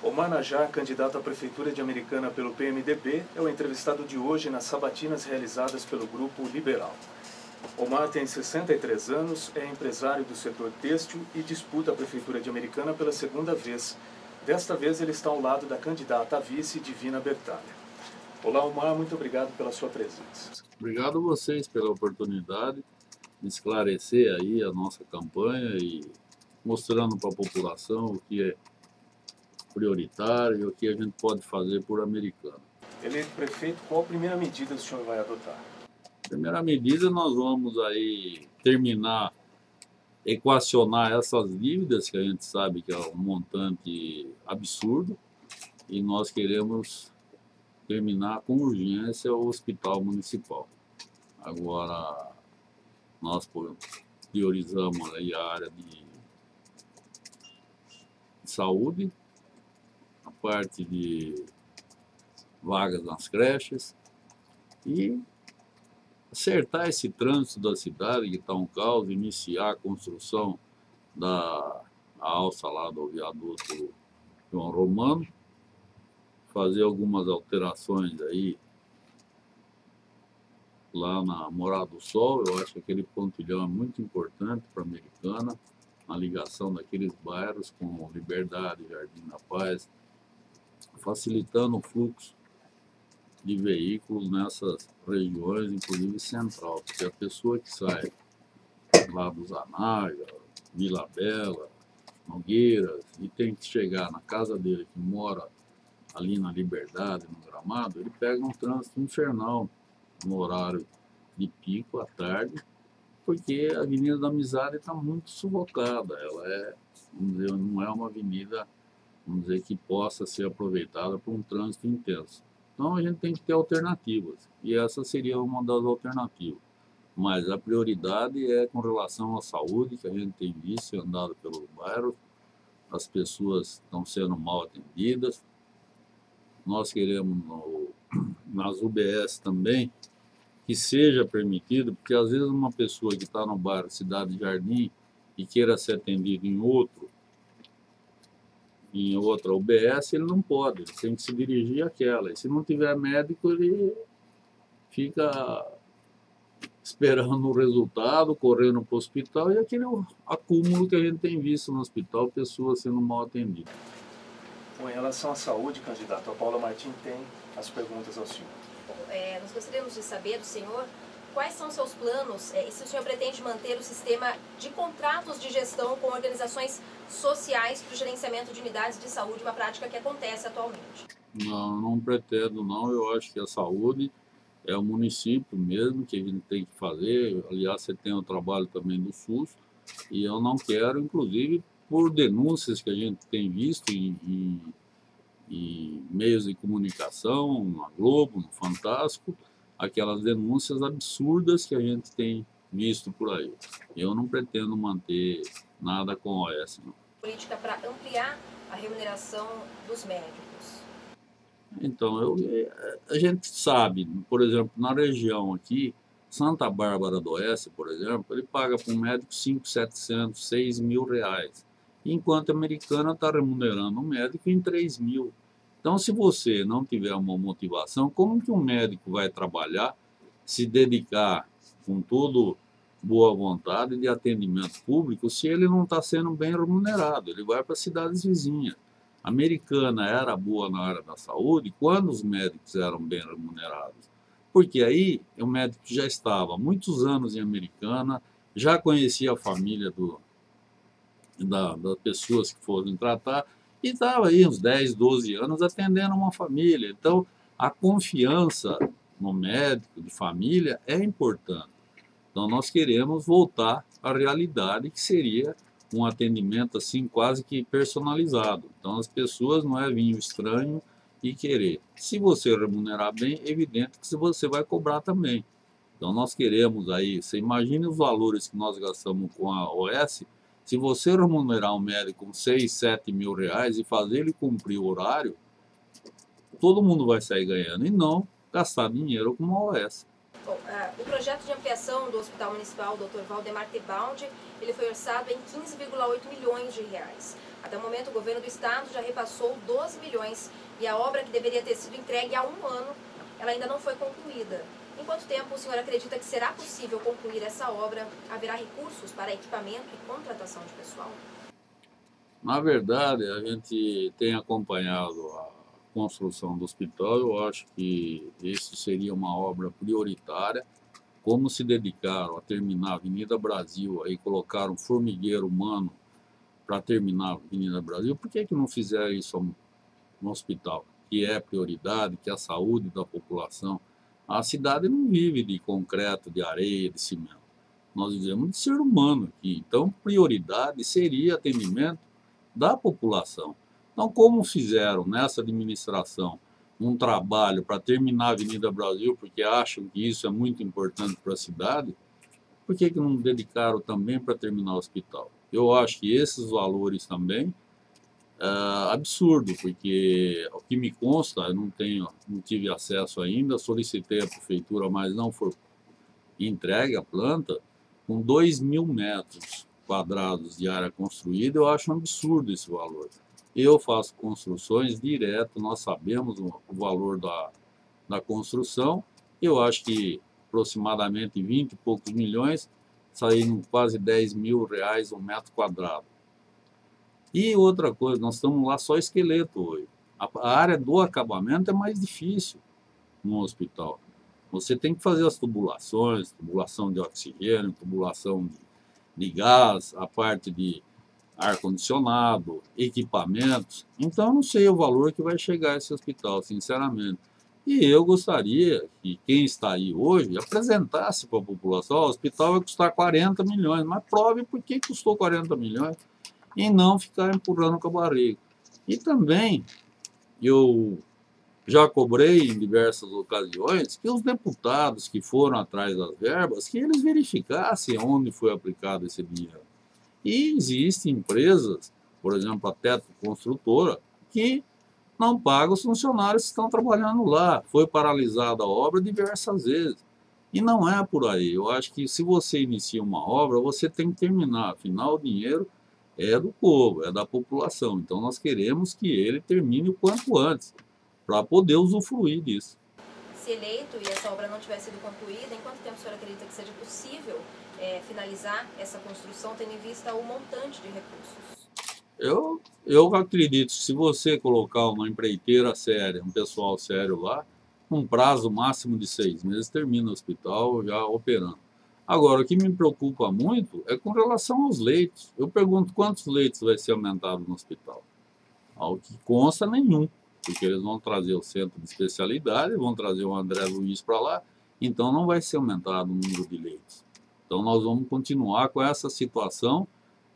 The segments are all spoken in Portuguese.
Omar Najjar, candidato à Prefeitura de Americana pelo PMDB, é o entrevistado de hoje nas sabatinas realizadas pelo Grupo Liberal. Omar tem 63 anos, é empresário do setor têxtil e disputa a Prefeitura de Americana pela segunda vez. Desta vez ele está ao lado da candidata a vice, Divina Bertalha. Olá, Omar, muito obrigado pela sua presença. Obrigado a vocês pela oportunidade de esclarecer aí a nossa campanha e mostrando para a população o que é prioritário e o que a gente pode fazer por Americana. Eleito prefeito, qual a primeira medida o senhor vai adotar? Primeira medida, nós vamos aí terminar, equacionar essas dívidas, que a gente sabe que é um montante absurdo, e nós queremos terminar com urgência o hospital municipal. Agora, nós priorizamos aí a área de saúde, a parte de vagas nas creches e acertar esse trânsito da cidade que está um caos, iniciar a construção da alça lá do viaduto João Romano, fazer algumas alterações aí lá na Morada do Sol. Eu acho que aquele pontilhão é muito importante para a Americana, na ligação daqueles bairros com Liberdade, Jardim da Paz, facilitando o fluxo de veículos nessas regiões, inclusive central, porque a pessoa que sai lá do Zanaga, Vila Bela, Nogueiras, e tem que chegar na casa dele, que mora ali na Liberdade, no Gramado, ele pega um trânsito infernal no horário de pico à tarde, porque a Avenida da Amizade está muito sufocada. Ela é, vamos dizer, não é uma avenida, vamos dizer, que possa ser aproveitada por um trânsito intenso. Então a gente tem que ter alternativas, e essa seria uma das alternativas. Mas a prioridade é com relação à saúde, que a gente tem visto e andado pelos bairros, as pessoas estão sendo mal atendidas. Nós queremos nas UBS também que seja permitido, porque às vezes uma pessoa que está no bairro Cidade Jardim e queira ser atendido em outra UBS, ele não pode, ele tem que se dirigir àquela. E se não tiver médico, ele fica esperando o resultado, correndo para o hospital, e aquele acúmulo que a gente tem visto no hospital, pessoas sendo mal atendidas. Bom, em relação à saúde, candidato, a Paula Martim tem as perguntas ao senhor. Nós gostaríamos de saber do senhor quais são seus planos e se o senhor pretende manter o sistema de contratos de gestão com organizações sociais para o gerenciamento de unidades de saúde, uma prática que acontece atualmente. Não pretendo não, eu acho que a saúde é o município mesmo que a gente tem que fazer. Aliás, você tem o trabalho também do SUS, e eu não quero, inclusive, por denúncias que a gente tem visto em meios de comunicação, na Globo, no Fantástico, aquelas denúncias absurdas que a gente tem visto por aí. Eu não pretendo manter nada com a OS, não. Política para ampliar a remuneração dos médicos. Então, a gente sabe, por exemplo, na região aqui, Santa Bárbara do Oeste, por exemplo, ele paga para um médico 5.700, 6.000 reais, enquanto a Americana está remunerando um médico em 3.000. Então, se você não tiver uma motivação, como que um médico vai trabalhar, se dedicar com toda boa vontade de atendimento público, se ele não está sendo bem remunerado? Ele vai para cidades vizinhas. A Americana era boa na área da saúde quando os médicos eram bem remunerados, porque aí o médico já estava há muitos anos em Americana, já conhecia a família das pessoas que foram tratar, e estava aí uns 10, 12 anos atendendo uma família. Então, a confiança no médico de família é importante. Então, nós queremos voltar à realidade, que seria um atendimento assim quase que personalizado. Então, as pessoas não é vir o estranho e querer. Se você remunerar bem, é evidente que você vai cobrar também. Então, nós queremos aí, você imagina os valores que nós gastamos com a OS. Se você remunerar um médico com 6, 7 mil reais e fazer ele cumprir o horário, todo mundo vai sair ganhando, e não gastar dinheiro com uma OS. Bom, o projeto de ampliação do Hospital Municipal Dr. Valdemar Tebaldi, ele foi orçado em 15,8 milhões de reais. Até o momento, o governo do estado já repassou 12 milhões e a obra, que deveria ter sido entregue há um ano, ela ainda não foi concluída. Em quanto tempo o senhor acredita que será possível concluir essa obra? Haverá recursos para equipamento e contratação de pessoal? Na verdade, a gente tem acompanhado a construção do hospital. Eu acho que isso seria uma obra prioritária. Como se dedicaram a terminar a Avenida Brasil, aí colocaram um formigueiro humano para terminar a Avenida Brasil, por que não fizeram isso no hospital? Que é prioridade, que é a saúde da população. A cidade não vive de concreto, de areia, de cimento. Nós vivemos de ser humano aqui. Então, prioridade seria atendimento da população. Então, como fizeram nessa administração um trabalho para terminar a Avenida Brasil, porque acham que isso é muito importante para a cidade, por que não dedicaram também para terminar o hospital? Eu acho que esses valores também absurdo, porque o que me consta, eu não tive acesso ainda, solicitei à prefeitura, mas não foi entregue a planta, com 2.000 metros quadrados de área construída. Eu acho um absurdo esse valor. Eu faço construções direto, nós sabemos o valor da construção. Eu acho que aproximadamente 20 e poucos milhões, saindo quase 10 mil reais um metro quadrado. E outra coisa, nós estamos lá só esqueleto hoje. A área do acabamento é mais difícil no hospital. Você tem que fazer as tubulações, tubulação de oxigênio, tubulação de gás, a parte de ar-condicionado, equipamentos. Então, eu não sei o valor que vai chegar esse hospital, sinceramente. E eu gostaria que quem está aí hoje apresentasse para a população: o hospital vai custar 40 milhões, mas prove por que custou 40 milhões e não ficar empurrando com a barriga. E também, eu já cobrei em diversas ocasiões que os deputados que foram atrás das verbas, que eles verificassem onde foi aplicado esse dinheiro. E existem empresas, por exemplo, a Teto Construtora, que não paga os funcionários que estão trabalhando lá. Foi paralisada a obra diversas vezes. E não é por aí. Eu acho que se você inicia uma obra, você tem que terminar. Afinal, o dinheiro é do povo, é da população. Então, nós queremos que ele termine o quanto antes, para poder usufruir disso. Se eleito e essa obra não tiver sido concluída, em quanto tempo o senhor acredita que seja possível finalizar essa construção, tendo em vista o montante de recursos? Eu acredito que se você colocar uma empreiteira séria, um pessoal sério lá, um prazo máximo de 6 meses, termina o hospital já operando. Agora, o que me preocupa muito é com relação aos leitos. Eu pergunto quantos leitos vai ser aumentado no hospital. Ao que consta, nenhum, porque eles vão trazer o centro de especialidade, vão trazer o André Luiz para lá, então não vai ser aumentado o número de leitos. Então nós vamos continuar com essa situação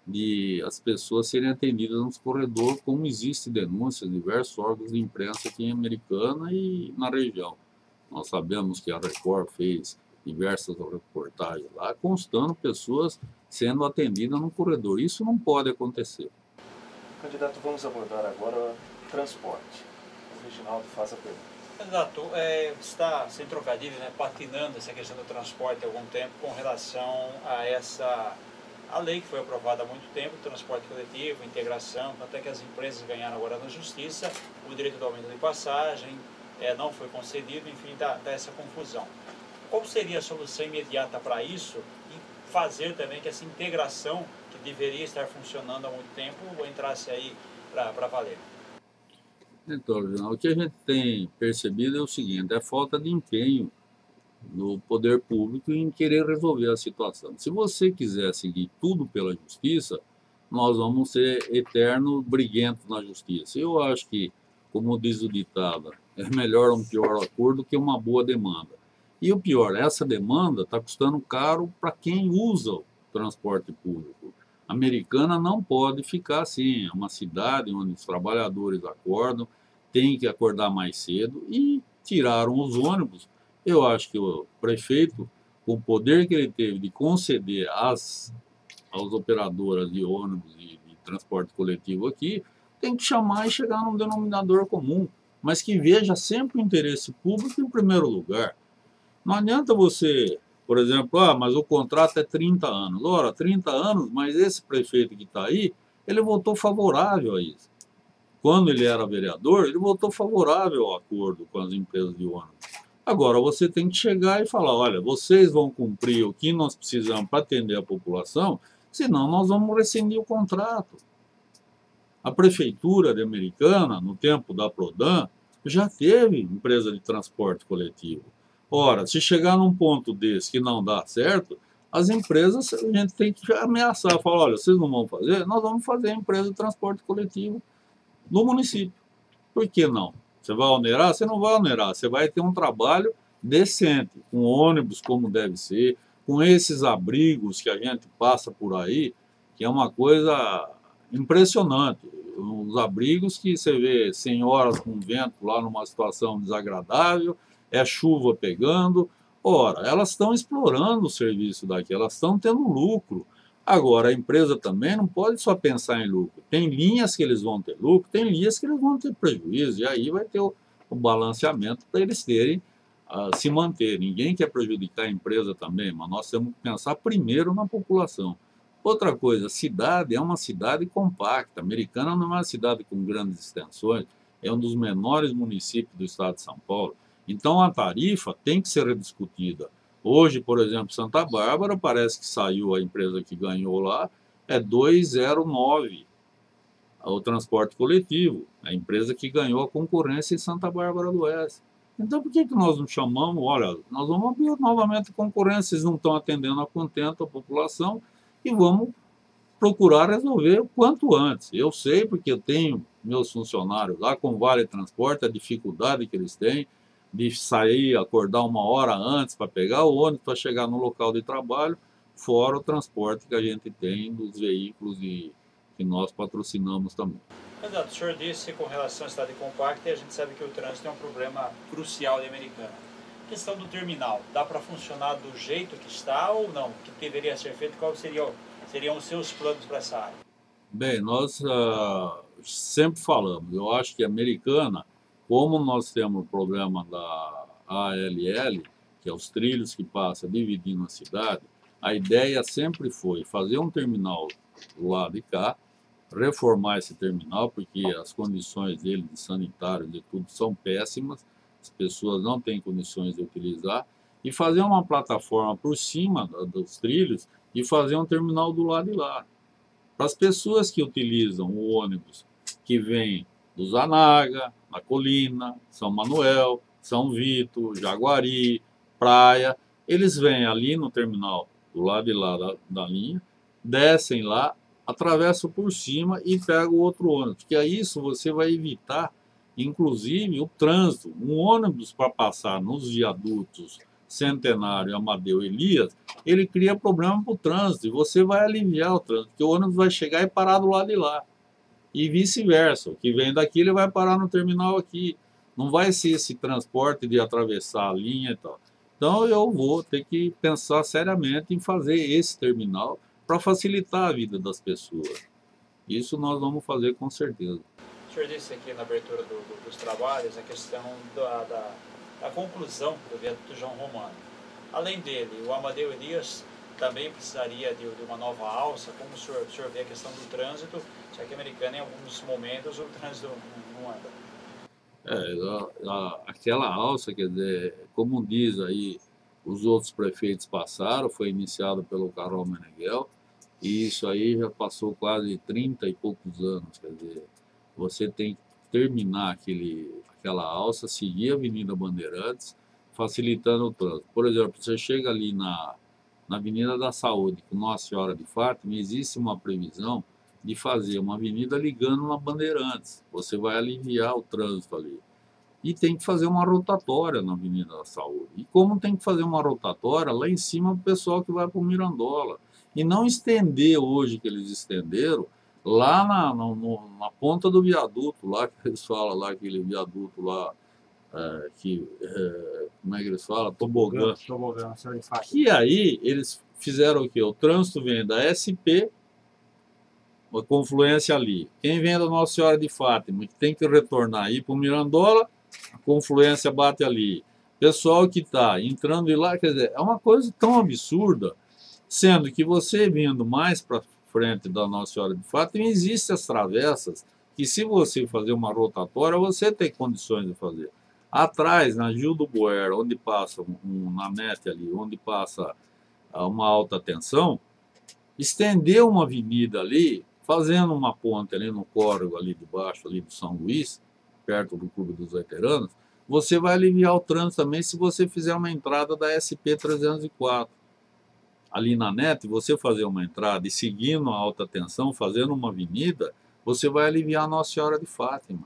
de as pessoas serem atendidas nos corredores, como existe denúncias em diversos órgãos de imprensa aqui em Americana e na região. Nós sabemos que a Record fez diversas reportagens lá, constando pessoas sendo atendidas no corredor. Isso não pode acontecer. Candidato, vamos abordar agora transporte. O Reginaldo faz a pergunta. Candidato, está sem trocadilho, né, patinando essa questão do transporte há algum tempo com relação a lei que foi aprovada há muito tempo, transporte coletivo, integração, até que as empresas ganharam agora na justiça, o direito do aumento de passagem não foi concedido, enfim, dá essa confusão. Qual seria a solução imediata para isso e fazer também que essa integração, que deveria estar funcionando há muito tempo, entrasse aí para valer? Então, o que a gente tem percebido é o seguinte: é falta de empenho do poder público em querer resolver a situação. Se você quiser seguir tudo pela justiça, nós vamos ser eternos briguentos na justiça. Eu acho que, como diz o ditado, é melhor um pior acordo que uma boa demanda. E o pior, essa demanda está custando caro para quem usa o transporte público. A Americana não pode ficar assim. É uma cidade onde os trabalhadores acordam, tem que acordar mais cedo, e tiraram os ônibus. Eu acho que o prefeito, com o poder que ele teve de conceder às operadoras de ônibus e de transporte coletivo aqui, tem que chamar e chegar num denominador comum, mas que veja sempre o interesse público em primeiro lugar. Não adianta você, por exemplo, mas o contrato é 30 anos. Ora, 30 anos, mas esse prefeito que está aí, ele votou favorável a isso. Quando ele era vereador, ele votou favorável ao acordo com as empresas de ônibus. Agora, você tem que chegar e falar, olha, vocês vão cumprir o que nós precisamos para atender a população, senão nós vamos rescindir o contrato. A prefeitura de Americana, no tempo da Prodan, já teve empresa de transporte coletivo. Ora, se chegar num ponto desse que não dá certo, as empresas, a gente tem que ameaçar, falar, olha, vocês não vão fazer? Nós vamos fazer a empresa de transporte coletivo no município. Por que não? Você vai onerar? Você não vai onerar. Você vai ter um trabalho decente, com ônibus como deve ser, com esses abrigos que a gente passa por aí, que é uma coisa impressionante. Os abrigos que você vê senhoras com vento lá numa situação desagradável, é chuva pegando. Ora, elas estão explorando o serviço daqui, elas estão tendo lucro. Agora, a empresa também não pode só pensar em lucro. Tem linhas que eles vão ter lucro, tem linhas que eles vão ter prejuízo, e aí vai ter o balanceamento para eles terem, se manter. Ninguém quer prejudicar a empresa também, mas nós temos que pensar primeiro na população. Outra coisa, a cidade é uma cidade compacta. Americana não é uma cidade com grandes extensões, é um dos menores municípios do estado de São Paulo. Então, a tarifa tem que ser rediscutida. Hoje, por exemplo, Santa Bárbara, parece que saiu a empresa que ganhou lá, é 209, o transporte coletivo, a empresa que ganhou a concorrência em Santa Bárbara do Oeste. Então, por que nós não chamamos, olha, nós vamos abrir novamente a concorrência, vocês não estão atendendo a contento a população, e vamos procurar resolver o quanto antes. Eu sei, porque eu tenho meus funcionários lá com Vale Transporte, a dificuldade que eles têm, de sair, acordar uma hora antes para pegar o ônibus, para chegar no local de trabalho, fora o transporte que a gente tem dos veículos que nós patrocinamos também. Exato, o senhor disse com relação à cidade compacta, e a gente sabe que o trânsito é um problema crucial de Americana. A questão do terminal, dá para funcionar do jeito que está ou não? O que deveria ser feito? Quais seriam os seus planos para essa área? Bem, nós sempre falamos, eu acho que a Americana, como nós temos o problema da ALL, que é os trilhos que passam dividindo a cidade, a ideia sempre foi fazer um terminal do lado de cá, reformar esse terminal, porque as condições dele de sanitário e tudo são péssimas, as pessoas não têm condições de utilizar, e fazer uma plataforma por cima dos trilhos e fazer um terminal do lado de lá. Para as pessoas que utilizam o ônibus que vem do Zanaga, na Colina, São Manuel, São Vito, Jaguari, Praia, eles vêm ali no terminal do lado de lá da linha, descem lá, atravessam por cima e pegam o outro ônibus, que é isso você vai evitar, inclusive, o trânsito. Um ônibus para passar nos viadutos Centenário, Amadeu, Elias, ele cria problema para o trânsito, e você vai aliviar o trânsito, porque o ônibus vai chegar e parar do lado de lá. E vice-versa, o que vem daqui ele vai parar no terminal aqui. Não vai ser esse transporte de atravessar a linha e tal. Então eu vou ter que pensar seriamente em fazer esse terminal para facilitar a vida das pessoas. Isso nós vamos fazer com certeza. O senhor disse aqui na abertura dos trabalhos a questão da conclusão do viaduto João Romano. Além dele, o Amadeu Elias também precisaria de uma nova alça. Como o senhor vê a questão do trânsito, já que Americana, em alguns momentos, o trânsito não anda? Aquela alça, quer dizer, como diz aí, os outros prefeitos passaram, foi iniciado pelo Carol Meneghel, e isso aí já passou quase 30 e poucos anos, quer dizer, você tem que terminar aquela alça, seguir a Avenida Bandeirantes, facilitando o trânsito. Por exemplo, você chega ali na Avenida da Saúde, com Nossa Senhora de Fátima, existe uma previsão de fazer uma avenida ligando na Bandeirantes. Você vai aliviar o trânsito ali. E tem que fazer uma rotatória na Avenida da Saúde. E como tem que fazer uma rotatória, lá em cima o pessoal que vai para o Mirandola. E não estender hoje que eles estenderam, lá na ponta do viaduto, lá que eles falam, lá aquele viaduto lá, como é que eles falam? Tobogã. E aí eles fizeram o quê? O trânsito vem da SP, uma confluência ali. Quem vem da Nossa Senhora de Fátima, que tem que retornar aí para o Mirandola, a confluência bate ali. Pessoal que está entrando e lá, quer dizer, é uma coisa tão absurda, sendo que você vindo mais para frente da Nossa Senhora de Fátima, existem as travessas que, se você fazer uma rotatória, você tem condições de fazer. Atrás, na Gil do Boer, onde passa na NET ali, onde passa uma alta tensão, estender uma avenida ali, fazendo uma ponte ali no córrego ali de baixo, ali do São Luís, perto do Clube dos Veteranos, você vai aliviar o trânsito também se você fizer uma entrada da SP-304. Ali na NET, você fazer uma entrada e seguindo a alta tensão, fazendo uma avenida, você vai aliviar a Nossa Senhora de Fátima.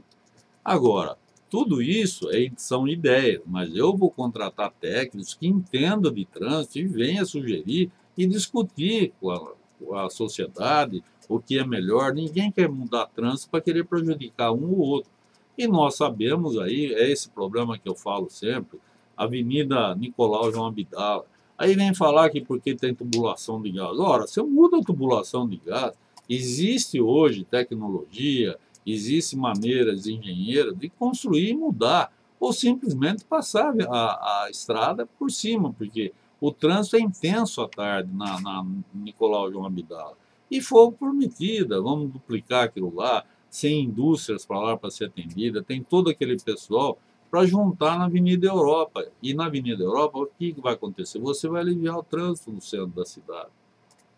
Agora, tudo isso são ideias, mas eu vou contratar técnicos que entendam de trânsito e venham sugerir e discutir com a sociedade o que é melhor. Ninguém quer mudar trânsito para querer prejudicar um ou outro. E nós sabemos aí, é esse problema que eu falo sempre, Avenida Nicolau João Abdala. Aí vem falar que porque tem tubulação de gás. Ora, se eu mudo a tubulação de gás, existe hoje tecnologia, existem maneiras engenheiras de construir e mudar, ou simplesmente passar a estrada por cima, porque o trânsito é intenso à tarde na Nicolau João Abdala. E fogo por medida, vamos duplicar aquilo lá, sem indústrias para lá para ser atendida, tem todo aquele pessoal para juntar na Avenida Europa. E na Avenida Europa, o que vai acontecer? Você vai aliviar o trânsito no centro da cidade.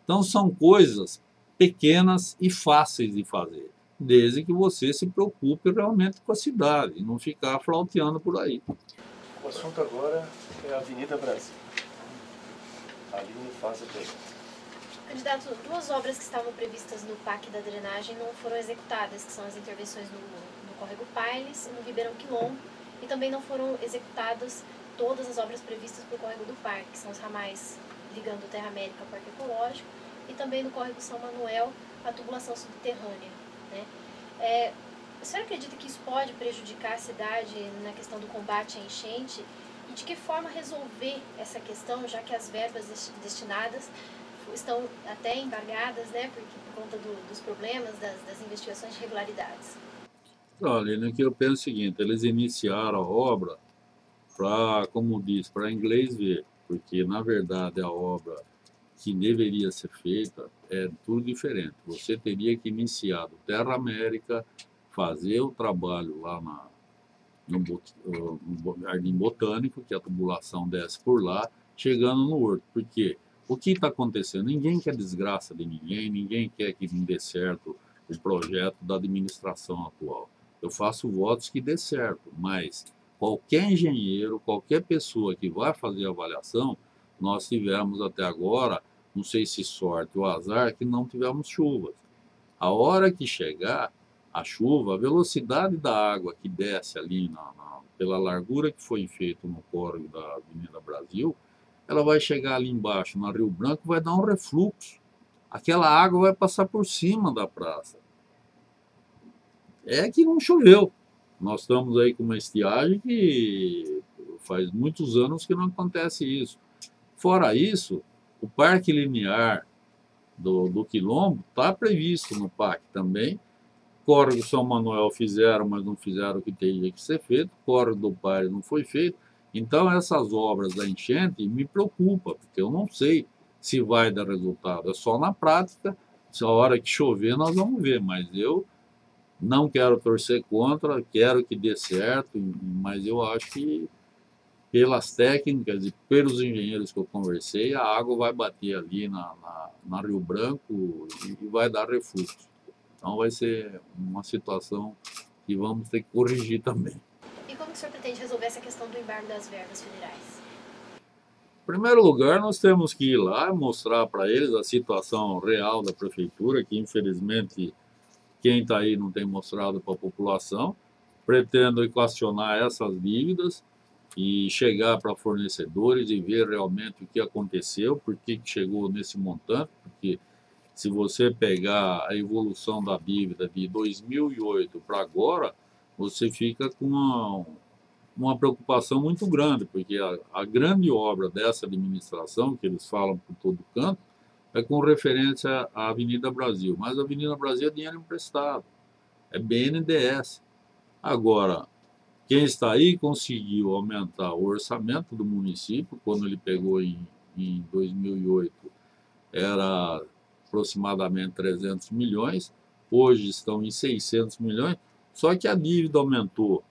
Então, são coisas pequenas e fáceis de fazer, desde que você se preocupe realmente com a cidade e não ficar flauteando por aí. O assunto agora é a Avenida Brasil. Ali faz a pergunta. Candidato, duas obras que estavam previstas no PAC da drenagem não foram executadas, que são as intervenções no Córrego Pailes e no Ribeirão Quilombo, e também não foram executadas todas as obras previstas para o Córrego do Parque, que são os ramais ligando o Terra América ao Parque Ecológico, e também no Córrego São Manuel, a tubulação subterrânea, né? A senhora acredita que isso pode prejudicar a cidade na questão do combate à enchente? E de que forma resolver essa questão, já que as verbas destinadas estão até embargadas, né, por conta dos problemas, das investigações de irregularidades? Olha, que eu penso o seguinte, eles iniciaram a obra para, como diz, para inglês ver, porque na verdade a obra que deveria ser feita é tudo diferente. Você teria que iniciar do Terra América, fazer o trabalho lá no Jardim Botânico, que a tubulação desce por lá, chegando no Horto. Porque o que está acontecendo? Ninguém quer desgraça de ninguém, ninguém quer que não dê certo o projeto da administração atual. Eu faço votos que dê certo, mas qualquer engenheiro, qualquer pessoa que vai fazer a avaliação, nós tivemos até agora, não sei se sorte ou azar, que não tivemos chuvas. A hora que chegar a chuva, a velocidade da água que desce ali pela largura que foi feita no córrego da Avenida Brasil, ela vai chegar ali embaixo, na Rio Branco, vai dar um refluxo. Aquela água vai passar por cima da praça. É que não choveu. Nós estamos aí com uma estiagem que faz muitos anos que não acontece isso. Fora isso, o Parque Linear do Quilombo está previsto no PAC também. Córrego São Manuel fizeram, mas não fizeram o que teria que ser feito. Córrego do Paire não foi feito. Então, essas obras da enchente me preocupam, porque eu não sei se vai dar resultado. É só na prática. Se a hora que chover, nós vamos ver. Mas eu não quero torcer contra, quero que dê certo, mas eu acho que pelas técnicas e pelos engenheiros que eu conversei, a água vai bater ali na Rio Branco e vai dar refluxo. Então vai ser uma situação que vamos ter que corrigir também. E como que o senhor pretende resolver essa questão do embargo das verbas federais? Em primeiro lugar, nós temos que ir lá mostrar para eles a situação real da prefeitura, que infelizmente quem está aí não tem mostrado para a população. Pretendo equacionar essas dívidas e chegar para fornecedores e ver realmente o que aconteceu, por que chegou nesse montante, porque se você pegar a evolução da dívida de 2008 para agora, você fica com uma preocupação muito grande, porque a grande obra dessa administração, que eles falam por todo canto, é com referência à Avenida Brasil. Mas a Avenida Brasil é dinheiro emprestado, é BNDES. Agora, Quem está aí conseguiu aumentar o orçamento do município. Quando ele pegou em 2008, era aproximadamente 300 milhões, hoje estão em 600 milhões, só que a dívida aumentou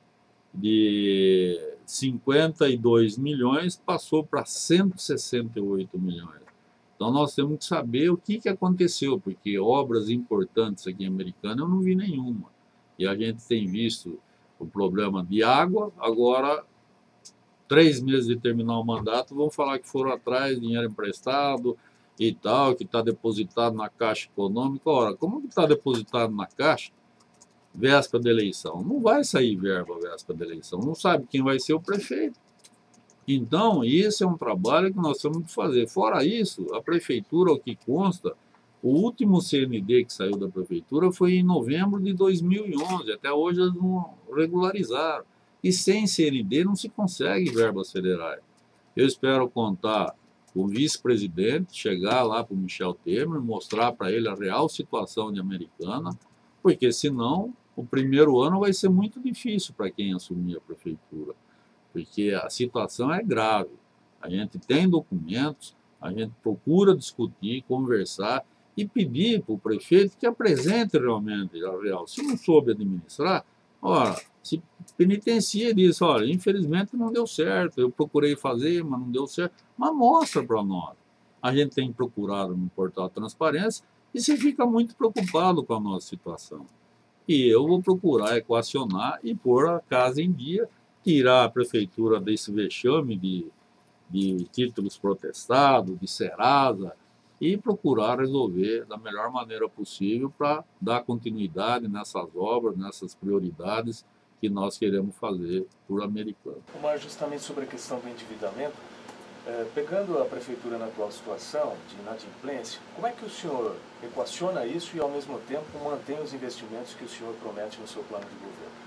de 52 milhões, passou para 168 milhões. Então nós temos que saber o que aconteceu, porque obras importantes aqui em Americana eu não vi nenhuma. E a gente tem visto o problema de água, agora 3 meses de terminar o mandato, vão falar que foram atrás, dinheiro emprestado e tal, que está depositado na Caixa Econômica. Ora, como que está depositado na Caixa véspera da eleição? Não vai sair verba véspera da eleição, não sabe quem vai ser o prefeito. Então, isso é um trabalho que nós temos que fazer. Fora isso, a prefeitura, o que consta, o último CND que saiu da prefeitura foi em novembro de 2011, até hoje eles não regularizaram. E sem CND não se consegue verbas federais. Eu espero contar com o vice-presidente, chegar lá para o Michel Temer, mostrar para ele a real situação de Americana, porque senão o primeiro ano vai ser muito difícil para quem assumir a prefeitura, porque a situação é grave. A gente tem documentos, a gente procura discutir, conversar e pedir para o prefeito que apresente realmente a real. Se não soube administrar, ora, se penitencia disso, olha, infelizmente não deu certo, eu procurei fazer, mas não deu certo, mas mostra para nós. A gente tem procurado no portal Transparência e você fica muito preocupado com a nossa situação. E eu vou procurar equacionar e pôr a casa em dia, tirar a prefeitura desse vexame de títulos protestados, de Serasa, e procurar resolver da melhor maneira possível para dar continuidade nessas obras, nessas prioridades que nós queremos fazer por Americana. Omar, justamente sobre a questão do endividamento, pegando a prefeitura na atual situação de inadimplência, como é que o senhor equaciona isso e, ao mesmo tempo, mantém os investimentos que o senhor promete no seu plano de governo?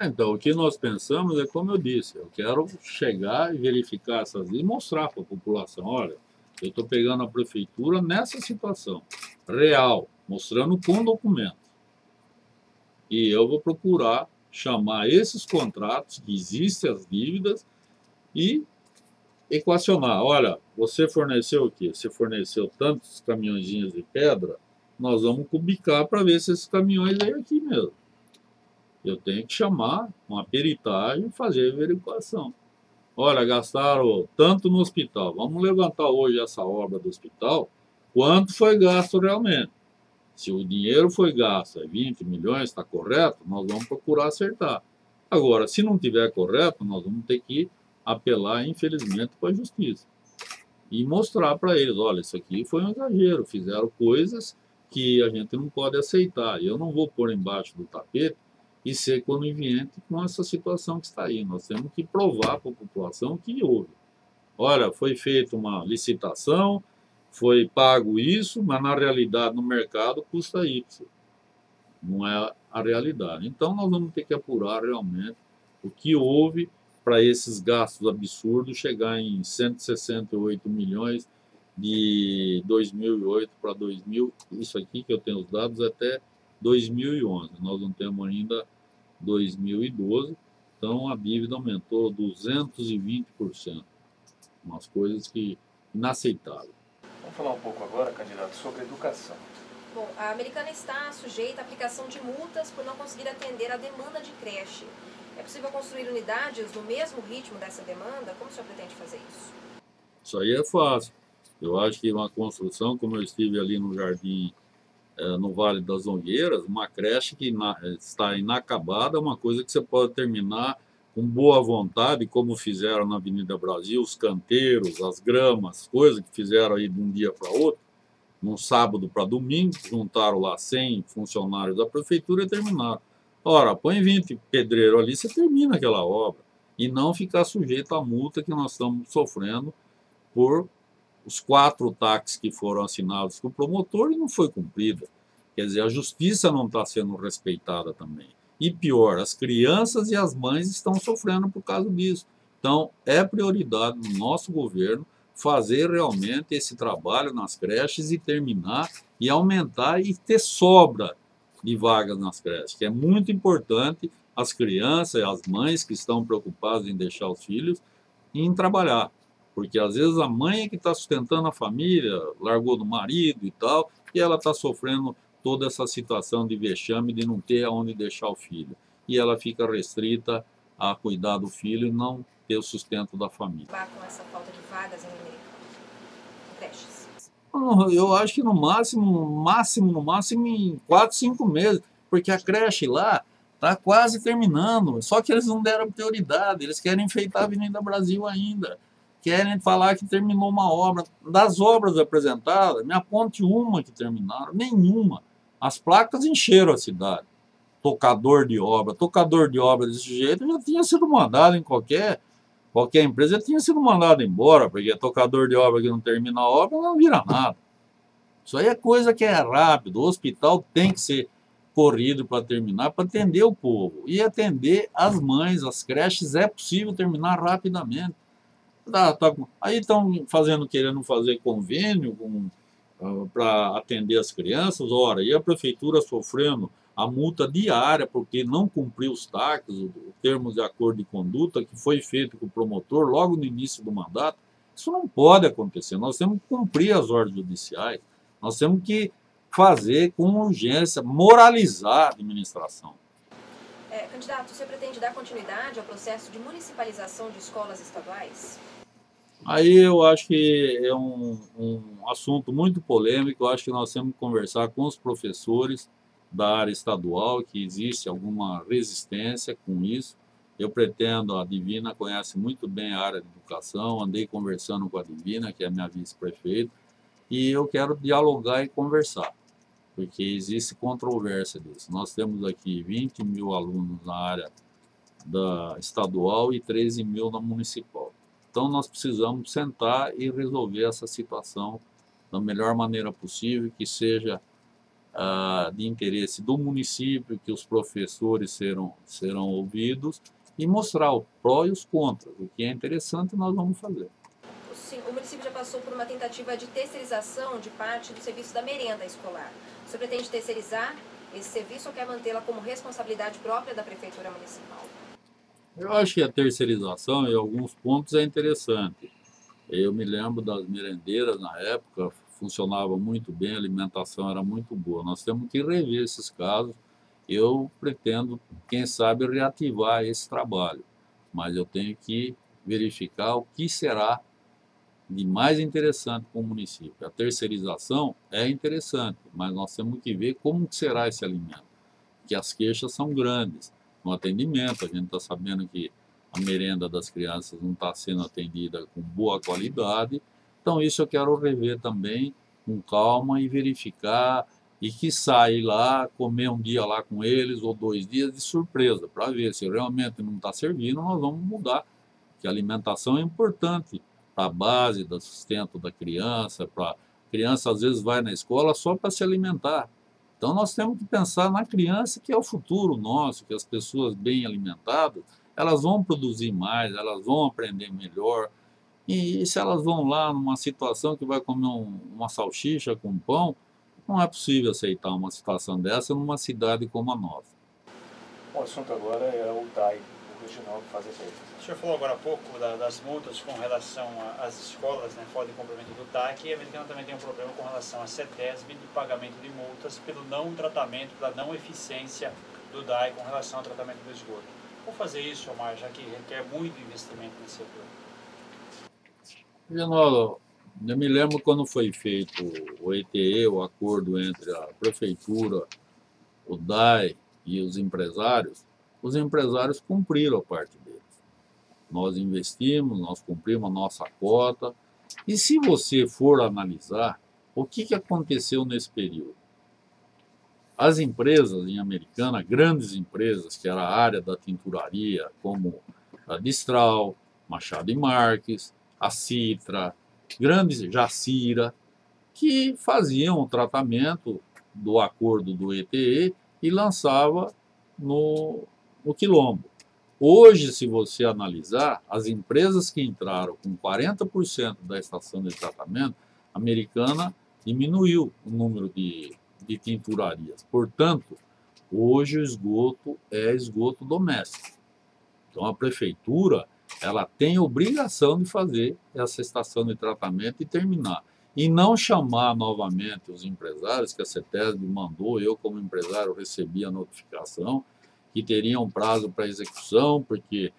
Então, o que nós pensamos é, como eu disse, eu quero chegar e verificar essas e mostrar para a população, olha, eu estou pegando a prefeitura nessa situação real, mostrando com documento. E eu vou procurar chamar esses contratos que existem as dívidas e equacionar. Olha, você forneceu o quê? Você forneceu tantos caminhõezinhos de pedra, nós vamos cubicar para ver se esses caminhões vêm aqui mesmo. Eu tenho que chamar uma peritagem e fazer a averiguação. Olha, gastaram tanto no hospital, vamos levantar hoje essa obra do hospital, quanto foi gasto realmente. Se o dinheiro foi gasto, é 20 milhões, está correto, nós vamos procurar acertar. Agora, se não estiver correto, nós vamos ter que apelar, infelizmente, para a justiça. E mostrar para eles, olha, isso aqui foi um exagero, fizeram coisas que a gente não pode aceitar. E eu não vou pôr embaixo do tapete e ser conivente com essa situação que está aí. Nós temos que provar para a população que houve. Olha, foi feita uma licitação, foi pago isso, mas na realidade no mercado custa Y. Não é a realidade. Então nós vamos ter que apurar realmente o que houve para esses gastos absurdos chegar em 168 milhões de 2008 para 2000. Isso aqui que eu tenho os dados até 2011. Nós não temos ainda 2012. Então a dívida aumentou 220%. Umas coisas que inaceitáveis. Vamos falar um pouco agora, candidato, sobre educação. Bom, a Americana está sujeita à aplicação de multas por não conseguir atender a demanda de creche. É possível construir unidades no mesmo ritmo dessa demanda? Como o senhor pretende fazer isso? Isso aí é fácil. Eu acho que uma construção, como eu estive ali no Jardim, no Vale das Longueiras, uma creche que está inacabada, é uma coisa que você pode terminar com boa vontade, como fizeram na Avenida Brasil, os canteiros, as gramas, coisas que fizeram aí de um dia para outro, num sábado para domingo, juntaram lá 100 funcionários da prefeitura e terminaram. Ora, põe 20 pedreiros ali, você termina aquela obra, e não ficar sujeito à multa que nós estamos sofrendo por os 4 taxas que foram assinados com o promotor e não foi cumprida. Quer dizer, a justiça não está sendo respeitada também. E pior, as crianças e as mães estão sofrendo por causa disso. Então, é prioridade no nosso governo fazer realmente esse trabalho nas creches e terminar e aumentar e ter sobra de vagas nas creches, que é muito importante as crianças e as mães que estão preocupadas em deixar os filhos em trabalhar. Porque às vezes a mãe é que está sustentando a família, largou do marido e tal, e ela está sofrendo toda essa situação de vexame de não ter aonde deixar o filho. E ela fica restrita a cuidar do filho e não ter o sustento da família. Com essa falta de vagas em creches? Eu acho que no máximo em 4, 5 meses, porque a creche lá está quase terminando, só que eles não deram prioridade, eles querem enfeitar a Avenida Brasil ainda, querem falar que terminou uma obra. Das obras apresentadas, me aponte uma que terminaram, nenhuma. As placas encheram a cidade. Tocador de obra desse jeito já tinha sido mandado em qualquer empresa, já tinha sido mandado embora, porque tocador de obra que não termina a obra não vira nada. Isso aí é coisa que é rápido, o hospital tem que ser corrido para terminar, para atender o povo. E atender as mães, as creches, é possível terminar rapidamente. Aí estão querendo fazer convênio para atender as crianças, ora, e a prefeitura sofrendo a multa diária porque não cumpriu os TACs, os termos de acordo de conduta que foi feito com o promotor logo no início do mandato. Isso não pode acontecer, nós temos que cumprir as ordens judiciais, nós temos que fazer com urgência, moralizar a administração. Candidato, você pretende dar continuidade ao processo de municipalização de escolas estaduais? Aí eu acho que é um assunto muito polêmico, eu acho que nós temos que conversar com os professores da área estadual, que existe alguma resistência com isso. Eu pretendo, a Divina conhece muito bem a área de educação, andei conversando com a Divina, que é minha vice-prefeita, e eu quero dialogar e conversar, porque existe controvérsia disso. Nós temos aqui 20 mil alunos na área da estadual e 13 mil na municipal. Então nós precisamos sentar e resolver essa situação da melhor maneira possível, que seja de interesse do município, que os professores serão ouvidos e mostrar o pró e os contras. O que é interessante nós vamos fazer. Sim, o município já passou por uma tentativa de terceirização de parte do serviço da merenda escolar. Você pretende terceirizar esse serviço ou quer mantê-la como responsabilidade própria da Prefeitura Municipal? Eu acho que a terceirização, em alguns pontos, é interessante. Eu me lembro das merendeiras na época, funcionava muito bem, a alimentação era muito boa. Nós temos que rever esses casos. Eu pretendo, quem sabe, reativar esse trabalho, mas eu tenho que verificar o que será de mais interessante para o município. A terceirização é interessante, mas nós temos que ver como será esse alimento, porque as queixas são grandes no atendimento. A gente está sabendo que a merenda das crianças não está sendo atendida com boa qualidade. Então isso eu quero rever também com calma e verificar, e que sair lá, comer um dia lá com eles ou 2 dias de surpresa, para ver se realmente não está servindo, nós vamos mudar, porque a alimentação é importante para a base do sustento da criança, para a criança às vezes vai na escola só para se alimentar. Então nós temos que pensar na criança, que é o futuro nosso, que as pessoas bem alimentadas, elas vão produzir mais, elas vão aprender melhor. E se elas vão lá numa situação que vai comer uma salsicha com pão, não é possível aceitar uma situação dessa numa cidade como a nossa. O assunto agora é o DAI, o Reginaldo Faz Efeito. O senhor falou agora há pouco das multas com relação às escolas, né, fora de cumprimento do TAC, e a Americana também tem um problema com relação à CETESB de pagamento de multas pelo não tratamento, pela não eficiência do DAI com relação ao tratamento do esgoto. Como fazer isso, Omar, já que requer muito investimento nesse setor? Reginaldo, eu me lembro quando foi feito o ETE, o acordo entre a prefeitura, o DAI e os empresários cumpriram a parte deles. Nós investimos, nós cumprimos a nossa cota. E se você for analisar, o que aconteceu nesse período? As empresas em Americana, grandes empresas, que era a área da tinturaria, como a Distral, Machado e Marques, a Citra, grandes Jacira, que faziam o tratamento do acordo do ETE e lançava no quilombo. Hoje, se você analisar, as empresas que entraram com 40% da estação de tratamento, a Americana diminuiu o número de tinturarias. Portanto, Hoje o esgoto é esgoto doméstico. Então a prefeitura, ela tem obrigação de fazer essa estação de tratamento e terminar. E não chamar novamente os empresários, que a CETESB mandou, eu como empresário recebi a notificação, que teriam um prazo para execução, porque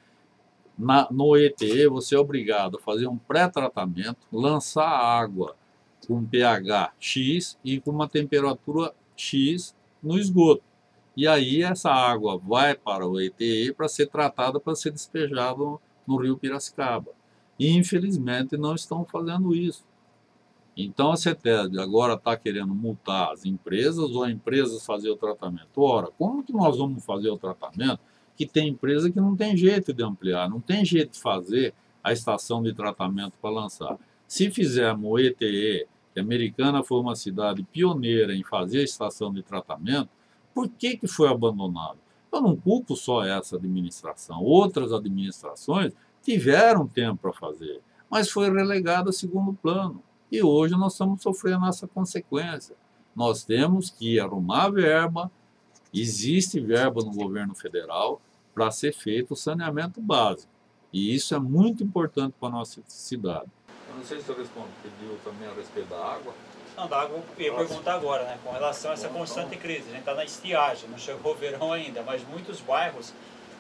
no ETE você é obrigado a fazer um pré-tratamento, lançar água com pH X e com uma temperatura X no esgoto. E aí essa água vai para o ETE para ser tratada, para ser despejada no rio Piracicaba. E infelizmente não estão fazendo isso. Então a CETESB agora está querendo multar as empresas ou as empresas fazer o tratamento. Ora, como que nós vamos fazer o tratamento? Que tem empresa que não tem jeito de ampliar, não tem jeito de fazer a estação de tratamento para lançar. Se fizermos o ETE, que a Americana foi uma cidade pioneira em fazer a estação de tratamento, por que foi abandonado? Eu não culpo só essa administração. Outras administrações tiveram tempo para fazer, mas foi relegado a segundo plano. E hoje nós estamos sofrendo essa consequência. Nós temos que arrumar verba, existe verba no governo federal para ser feito o saneamento básico. E isso é muito importante para a nossa cidade. Eu não sei se eu pediu também a respeito da água. Não, da água eu ia perguntar agora, né? Com relação a essa constante crise. A gente está na estiagem, não chegou o verão ainda, mas muitos bairros,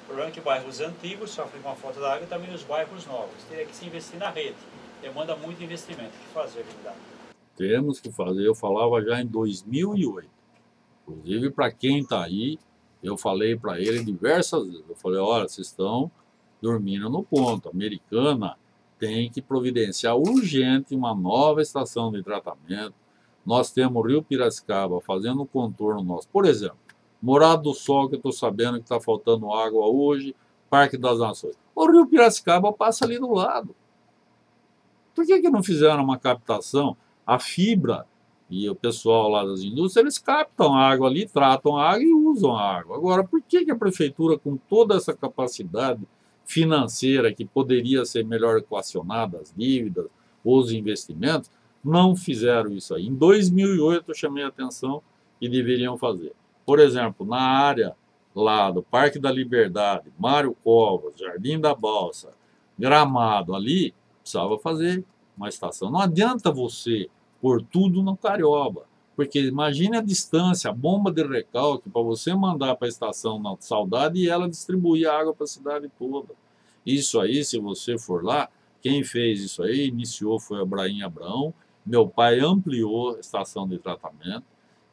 o problema é que bairros antigos sofrem com a falta da água e também os bairros novos. Teria que se investir na rede. Demanda muito investimento. O que fazer, verdade? Temos que fazer. Eu falava já em 2008. Inclusive, para quem está aí, eu falei para ele diversas vezes. Eu falei, olha, vocês estão dormindo no ponto. A Americana tem que providenciar urgente uma nova estação de tratamento. Nós temos o Rio Piracicaba fazendo o contorno nosso. Por exemplo, Morado do Sol, que eu estou sabendo que está faltando água hoje, Parque das Nações. O Rio Piracicaba passa ali do lado. Por que não fizeram uma captação? A Fibra e o pessoal lá das indústrias, eles captam a água ali, tratam a água e usam a água. Agora, por que a prefeitura, com toda essa capacidade financeira que poderia ser melhor equacionada, as dívidas, os investimentos, não fizeram isso aí? Em 2008 eu chamei a atenção e deveriam fazer. Por exemplo, na área lá do Parque da Liberdade, Mário Covas, Jardim da Balsa, Gramado ali, precisava fazer uma estação. Não adianta você pôr tudo no Carioba, porque imagine a distância, a bomba de recalque para você mandar para a estação na Saudade e ela distribuir a água para a cidade toda. Isso aí, se você for lá, quem fez isso aí, iniciou foi Abraim Abraão, meu pai ampliou a estação de tratamento.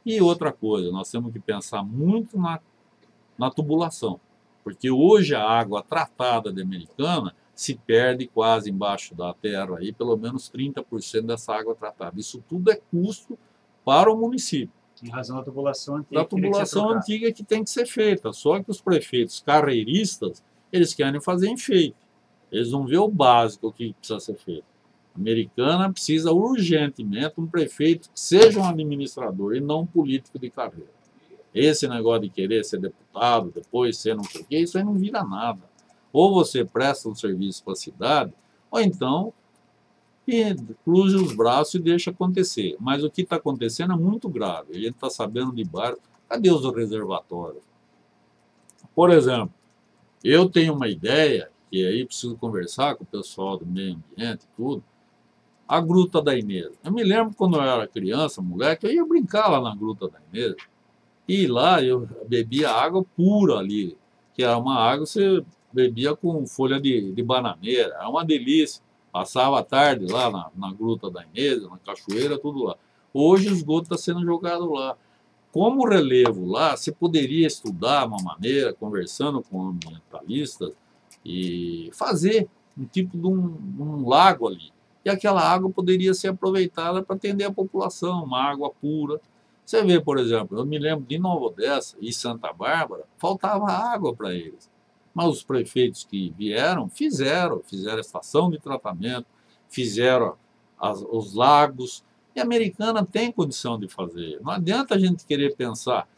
E outra coisa, nós temos que pensar muito na tubulação, porque hoje a água tratada de Americana se perde quase embaixo da terra, aí, pelo menos 30% dessa água tratada. Isso tudo é custo para o município. Em razão da tubulação antiga. Da tubulação antiga que tem que ser feita. Só que os prefeitos carreiristas, eles querem fazer enfeite. Eles não vê o básico que precisa ser feito. A Americana precisa urgentemente um prefeito que seja um administrador e não um político de carreira. Esse negócio de querer ser deputado, depois ser não sei o quê, isso aí não vira nada. Ou você presta um serviço para a cidade, ou então cruze os braços e deixa acontecer. Mas o que está acontecendo é muito grave. A gente está sabendo de bairros. Cadê os reservatórios? Por exemplo, eu tenho uma ideia, que aí preciso conversar com o pessoal do meio ambiente e tudo, a Gruta da Inês. Eu me lembro quando eu era criança, moleque, eu ia brincar lá na Gruta da Inês. E lá eu bebia água pura ali, que era uma água que você bebia com folha de bananeira, era uma delícia. Passava a tarde lá na Gruta da Inês, na cachoeira, tudo lá. Hoje o esgoto está sendo jogado lá. Como relevo lá, você poderia estudar uma maneira, conversando com ambientalistas, e fazer um tipo de um lago ali. E aquela água poderia ser aproveitada para atender a população, uma água pura. Você vê, por exemplo, eu me lembro de Nova Odessa e Santa Bárbara, faltava água para eles. Mas os prefeitos que vieram, fizeram a estação de tratamento, fizeram os lagos, e a Americana tem condição de fazer. Não adianta a gente querer pensar.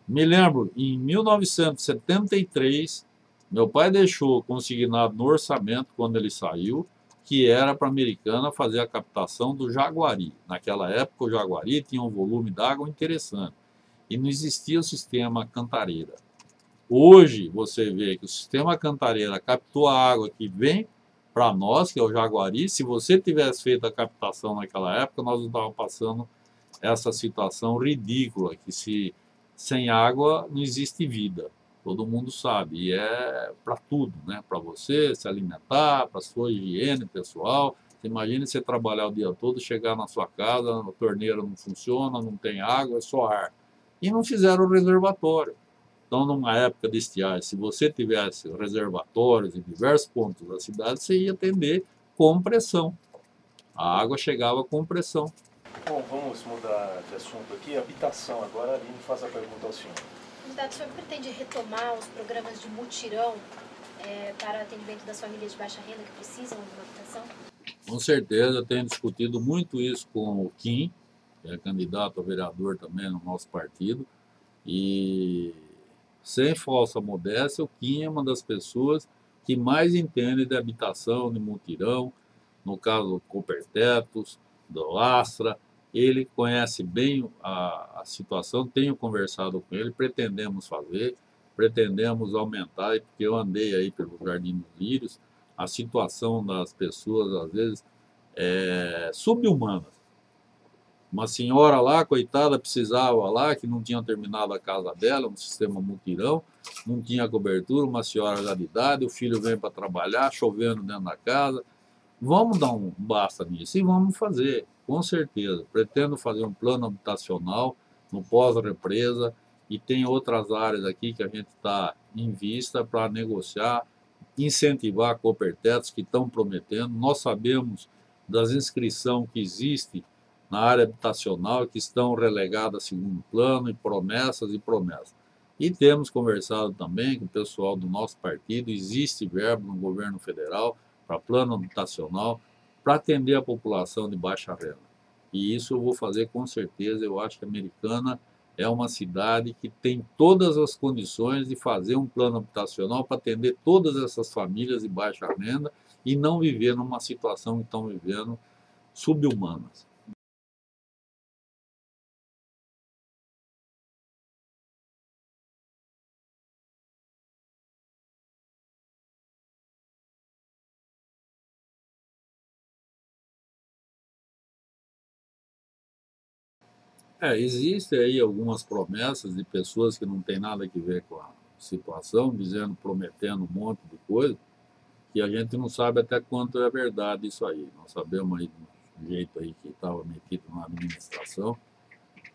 Me lembro, em 1973, meu pai deixou consignado no orçamento, quando ele saiu, que era para a Americana fazer a captação do Jaguari. Naquela época, o Jaguari tinha um volume d'água interessante. e não existia o sistema Cantareira. Hoje, você vê que o sistema Cantareira captou a água que vem para nós, que é o Jaguari. Se você tivesse feito a captação naquela época, nós não estávamos passando essa situação ridícula, que sem água não existe vida. Todo mundo sabe, e é para tudo, né? Para você se alimentar, para sua higiene pessoal. Você imagina você trabalhar o dia todo, chegar na sua casa, a torneira não funciona, não tem água, é só ar. E não fizeram o reservatório. Então, numa época de estiagem, se você tivesse reservatórios em diversos pontos da cidade, você ia atender com pressão. A água chegava com pressão. Bom, vamos mudar de assunto aqui. Habitação. Agora a Aline faz a pergunta ao senhor. Candidato, o senhor pretende retomar os programas de mutirão para atendimento das famílias de baixa renda que precisam de uma habitação? Com certeza, eu tenho discutido muito isso com o Kim, que é candidato a vereador também no nosso partido, e sem falsa modéstia, o Kim é uma das pessoas que mais entende de habitação, de mutirão, no caso do Copertetos, do Lastra. Ele conhece bem a situação, tenho conversado com ele, pretendemos fazer, pretendemos aumentar, porque eu andei aí pelo Jardim dos Lírios, a situação das pessoas, às vezes, é subhumana. Uma senhora lá, coitada, precisava lá, que não tinha terminado a casa dela, um sistema mutirão, não tinha cobertura, uma senhora já de idade, o filho vem para trabalhar, chovendo dentro da casa. Vamos dar um basta nisso e vamos fazer, com certeza. Pretendo fazer um plano habitacional no pós-represa e tem outras áreas aqui que a gente está em vista para negociar, incentivar Copertetos que estão prometendo. Nós sabemos das inscrições que existem na área habitacional, que estão relegadas a segundo plano, e promessas e promessas. E temos conversado também com o pessoal do nosso partido, existe verbo no governo federal para plano habitacional, para atender a população de baixa renda. E isso eu vou fazer com certeza. Eu acho que a Americana é uma cidade que tem todas as condições de fazer um plano habitacional para atender todas essas famílias de baixa renda e não viver numa situação que estão vivendo subhumanas. Existem aí algumas promessas de pessoas que não têm nada a ver com a situação, dizendo, prometendo um monte de coisa, que a gente não sabe até quanto é verdade isso aí. Nós sabemos aí do jeito aí que estava metido na administração,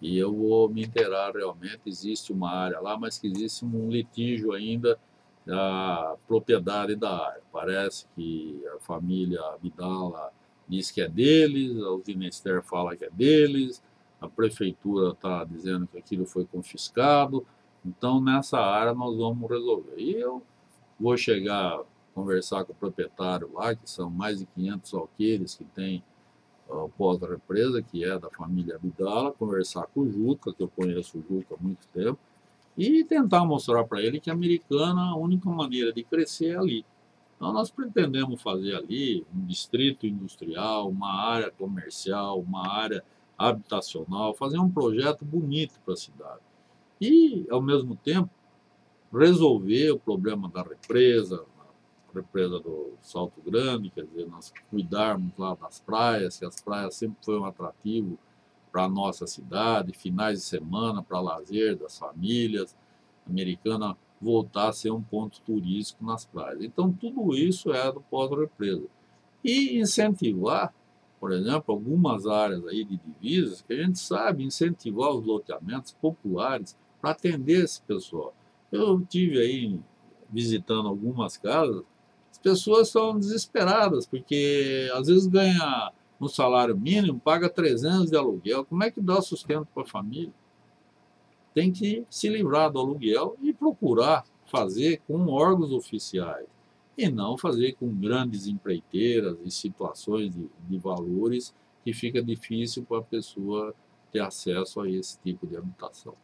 e eu vou me inteirar realmente. Existe uma área lá, mas que existe um litígio ainda da propriedade da área. Parece que a família Abdala diz que é deles, o Ministério fala que é deles, a prefeitura está dizendo que aquilo foi confiscado. Então, nessa área, nós vamos resolver. E eu vou chegar, conversar com o proprietário lá, que são mais de 500 alqueires que tem o pós-represa, que é da família Abdala, conversar com o Juca, que eu conheço o Juca há muito tempo, e tentar mostrar para ele que a Americana, a única maneira de crescer é ali. Então, nós pretendemos fazer ali um distrito industrial, uma área comercial, uma área habitacional, fazer um projeto bonito para a cidade. E, ao mesmo tempo, resolver o problema da represa, a represa do Salto Grande, quer dizer, nós cuidarmos lá das praias, que as praias sempre foi um atrativo para a nossa cidade, finais de semana, para lazer das famílias, a Americana voltar a ser um ponto turístico nas praias. Então, tudo isso é do pós-represa. E incentivar, por exemplo, algumas áreas aí de divisas, que a gente sabe incentivar os loteamentos populares para atender esse pessoal. Eu tive aí visitando algumas casas, as pessoas estão desesperadas, porque às vezes ganha no salário mínimo, paga 300 de aluguel. Como é que dá sustento para a família? Tem que se livrar do aluguel e procurar fazer com órgãos oficiais e não fazer com grandes empreiteiras e situações de valores que fica difícil para a pessoa ter acesso a esse tipo de habitação.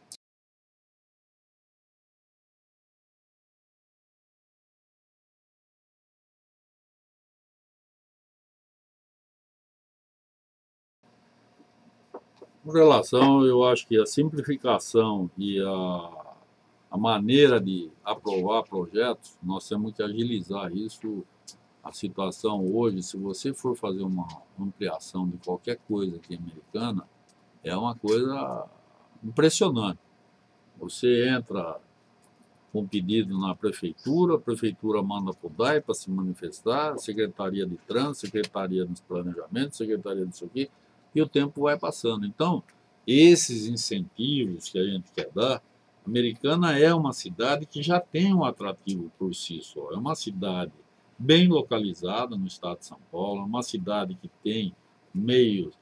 Com relação, eu acho que a simplificação e a maneira de aprovar projetos, nós temos que agilizar isso. A situação hoje, se você for fazer uma ampliação de qualquer coisa aqui americana, é uma coisa impressionante. Você entra com pedido na prefeitura, a prefeitura manda para o DAI para se manifestar, Secretaria de Trânsito, Secretaria de Planejamento, Secretaria disso aqui, e o tempo vai passando. Então, esses incentivos que a gente quer dar, Americana é uma cidade que já tem um atrativo por si só, é uma cidade bem localizada no estado de São Paulo, é uma cidade que tem meios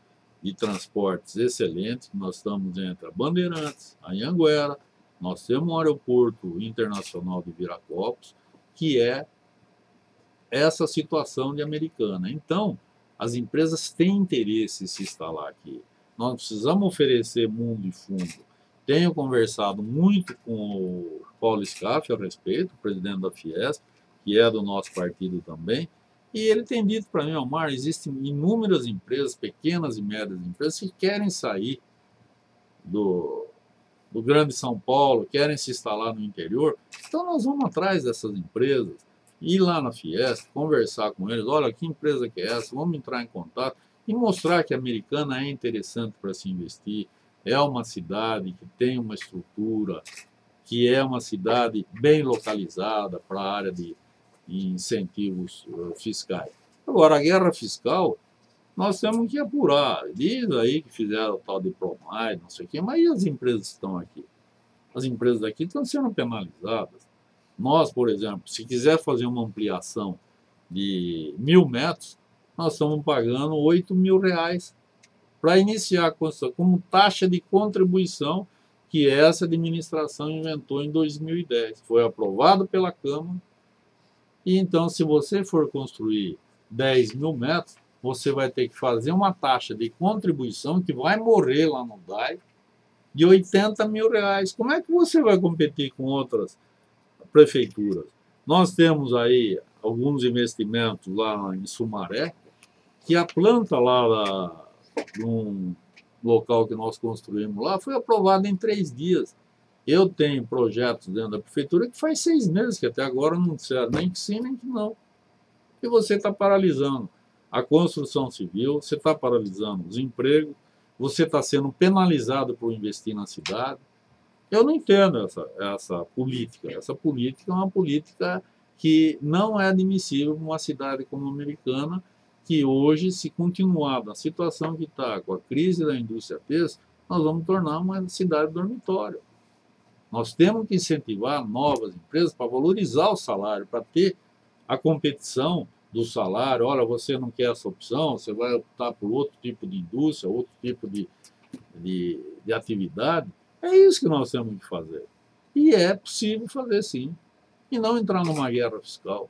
de transportes excelentes. Nós estamos entre a Bandeirantes, a Anhanguera, nós temos um aeroporto internacional de Viracopos, que é essa situação de Americana. Então, as empresas têm interesse em se instalar aqui. Nós precisamos oferecer mundo e fundo. Tenho conversado muito com o Paulo Scaff a respeito, o presidente da Fiesp, que é do nosso partido também, e ele tem dito para mim, Omar, existem inúmeras empresas, pequenas e médias empresas, que querem sair do grande São Paulo, querem se instalar no interior. Então nós vamos atrás dessas empresas, ir lá na Fiesp, conversar com eles, olha, que empresa que é essa, vamos entrar em contato e mostrar que a Americana é interessante para se investir, é uma cidade que tem uma estrutura, que é uma cidade bem localizada para a área de incentivos fiscais. Agora, a guerra fiscal, nós temos que apurar. Diz aí que fizeram o tal de Promide, não sei o quê, mas e as empresas que estão aqui? As empresas daqui estão sendo penalizadas. Nós, por exemplo, se quiser fazer uma ampliação de 1.000 metros, nós estamos pagando R$8.000 para iniciar a construção, como taxa de contribuição que essa administração inventou em 2010. Foi aprovado pela Câmara. E então, se você for construir 10.000 metros, você vai ter que fazer uma taxa de contribuição que vai morrer lá no DAI de R$80.000. Como é que você vai competir com outras prefeituras? Nós temos aí alguns investimentos lá em Sumaré, que a planta lá num local que nós construímos lá foi aprovada em 3 dias. Eu tenho projetos dentro da prefeitura que faz 6 meses, que até agora não disseram nem que sim, nem que não. E você está paralisando a construção civil, você está paralisando os empregos, você está sendo penalizado por investir na cidade. Eu não entendo essa política. Essa política é uma política que não é admissível numa cidade como a Americana, que hoje, se continuar na situação que está, com a crise da indústria têxtil, nós vamos tornar uma cidade dormitório. Nós temos que incentivar novas empresas para valorizar o salário, para ter a competição do salário. Olha, você não quer essa opção, você vai optar por outro tipo de indústria, outro tipo de atividade. É isso que nós temos que fazer. E é possível fazer, sim. E não entrar numa guerra fiscal.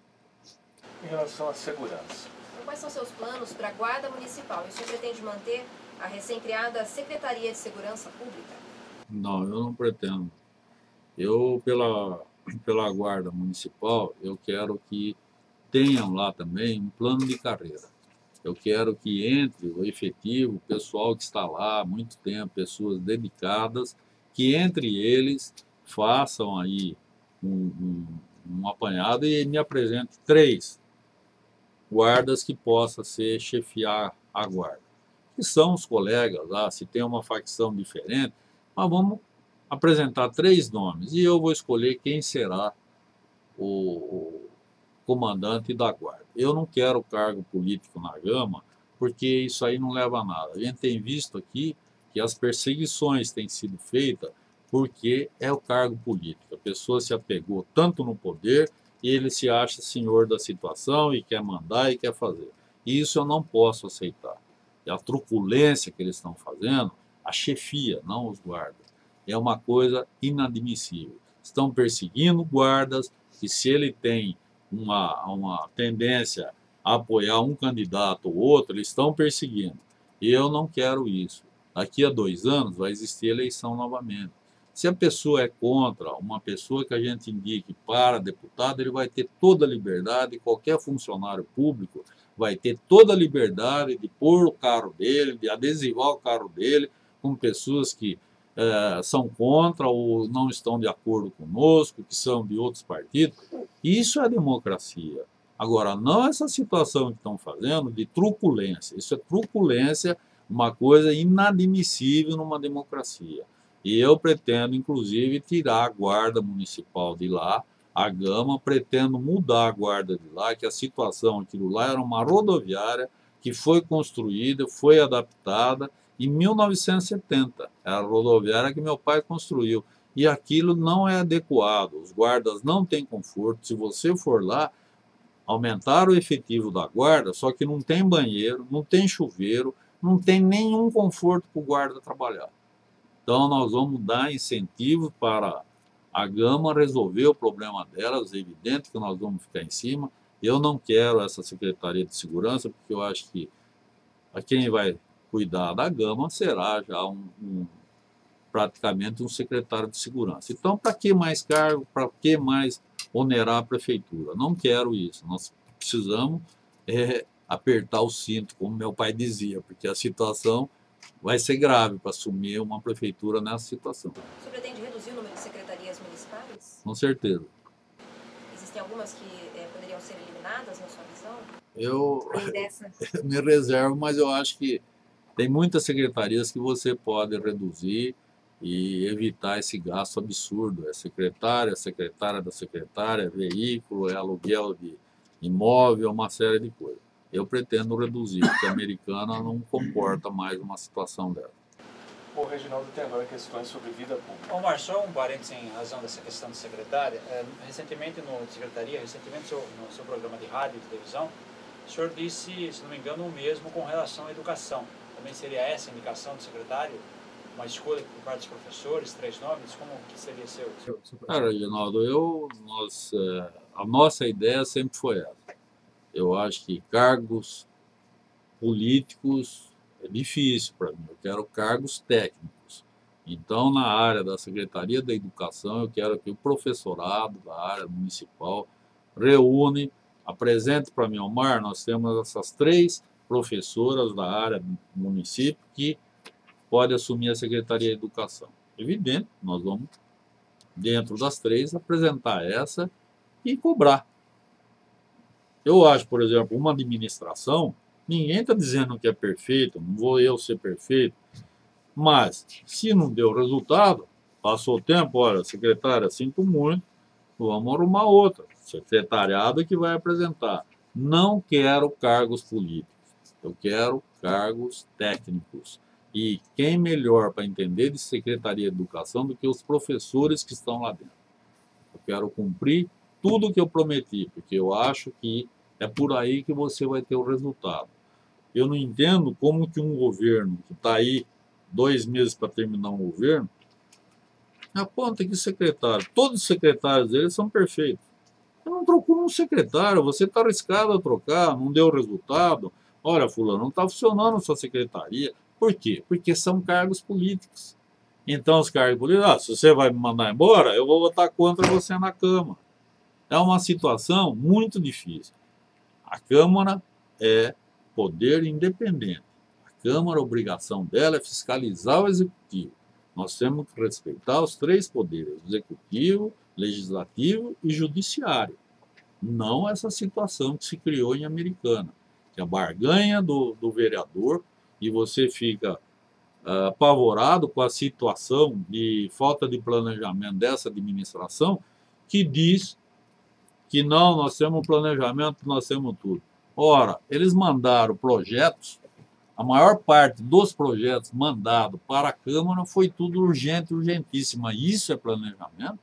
Em relação à segurança. Quais são seus planos para a Guarda Municipal? E o senhor pretende manter a recém-criada Secretaria de Segurança Pública? Não, eu não pretendo. Eu, pela Guarda Municipal, eu quero que tenham lá também um plano de carreira. Eu quero que entre o efetivo, o pessoal que está lá há muito tempo, pessoas dedicadas, que entre eles façam aí um apanhado e me apresente 3 guardas que possa chefiar a guarda. Que são os colegas lá, se tem uma facção diferente, mas vamos apresentar 3 nomes e eu vou escolher quem será o comandante da guarda. Eu não quero cargo político na Gama, porque isso aí não leva a nada. A gente tem visto aqui que as perseguições têm sido feitas porque é o cargo político. A pessoa se apegou tanto no poder e ele se acha senhor da situação e quer mandar e quer fazer. E isso eu não posso aceitar. E a truculência que eles estão fazendo, a chefia, não os guardas, é uma coisa inadmissível. Estão perseguindo guardas que, se ele tem uma tendência a apoiar um candidato ou outro, eles estão perseguindo. E eu não quero isso. Daqui a 2 anos vai existir eleição novamente. Se a pessoa é contra uma pessoa que a gente indique para deputado, ele vai ter toda a liberdade, qualquer funcionário público vai ter toda a liberdade de pôr o carro dele, de adesivar o carro dele, com pessoas que são contra ou não estão de acordo conosco, que são de outros partidos. Isso é democracia. Agora, não essa situação que estão fazendo de truculência. Isso é truculência, uma coisa inadmissível numa democracia. E eu pretendo, inclusive, tirar a guarda municipal de lá, a Gama, pretendo mudar a guarda de lá, que a situação, aquilo lá era uma rodoviária que foi construída, foi adaptada em 1970. Era a rodoviária que meu pai construiu. E aquilo não é adequado. Os guardas não têm conforto. Se você for lá, aumentaram o efetivo da guarda, só que não tem banheiro, não tem chuveiro, não tem nenhum conforto para o guarda trabalhar. Então, nós vamos dar incentivo para a Gama resolver o problema delas. É evidente que nós vamos ficar em cima. Eu não quero essa Secretaria de Segurança, porque eu acho que quem vai cuidar da Gama será já praticamente um secretário de segurança. Então, para que mais cargo? Para que mais onerar a prefeitura? Não quero isso. Nós precisamos apertar o cinto, como meu pai dizia, porque a situação vai ser grave para assumir uma prefeitura nessa situação. O senhor pretende reduzir o número de secretarias municipais? Com certeza. Existem algumas que poderiam ser eliminadas, na sua visão? Eu me reservo, mas eu acho que tem muitas secretarias que você pode reduzir e evitar esse gasto absurdo. É secretária da secretária, veículo, é aluguel de imóvel, uma série de coisas. Eu pretendo reduzir, porque a Americana não comporta mais uma situação dela. O Reginaldo tem agora questões sobre vida pública. Omar, só um parênteses em razão dessa questão de secretária. Recentemente, no seu programa de rádio e televisão, o senhor disse, se não me engano, o mesmo com relação à educação. Também seria essa a indicação do secretário? Uma escolha por parte dos professores, 3 nomes? Como que seria seu? Reginaldo, a nossa ideia sempre foi essa. Eu acho que cargos políticos é difícil para mim. Eu quero cargos técnicos. Então, na área da Secretaria da Educação, eu quero que o professorado da área municipal reúne, apresente para mim, Omar, nós temos essas 3 professoras da área do município que podem assumir a Secretaria da Educação. Evidente, nós vamos, dentro das 3, apresentar essa e cobrar. Eu acho, por exemplo, uma administração, ninguém está dizendo que é perfeito, não vou eu ser perfeito, mas se não deu resultado, passou o tempo, olha, secretária, sinto muito, vamos arrumar outra. Secretariado que vai apresentar. Não quero cargos políticos, eu quero cargos técnicos. E quem melhor para entender de Secretaria de Educação do que os professores que estão lá dentro? Eu quero cumprir tudo o que eu prometi, porque eu acho que é por aí que você vai ter o resultado. Eu não entendo como que um governo que está aí 2 meses para terminar um governo, aponta que secretário, todos os secretários deles são perfeitos. Eu não trocou um secretário, você está arriscado a trocar, não deu resultado. Olha, fulano, não está funcionando a sua secretaria. Por quê? Porque são cargos políticos. Então, os cargos políticos, se você vai me mandar embora, eu vou votar contra você na Câmara. É uma situação muito difícil. A Câmara é poder independente. A Câmara, a obrigação dela é fiscalizar o Executivo. Nós temos que respeitar os 3 poderes, Executivo, Legislativo e Judiciário. Não essa situação que se criou em Americana, que é a barganha do vereador, e você fica apavorado com a situação de falta de planejamento dessa administração, que diz que não, nós temos um planejamento, nós temos tudo. Ora, eles mandaram projetos, a maior parte dos projetos mandados para a Câmara foi tudo urgente, urgentíssimo. Isso é planejamento?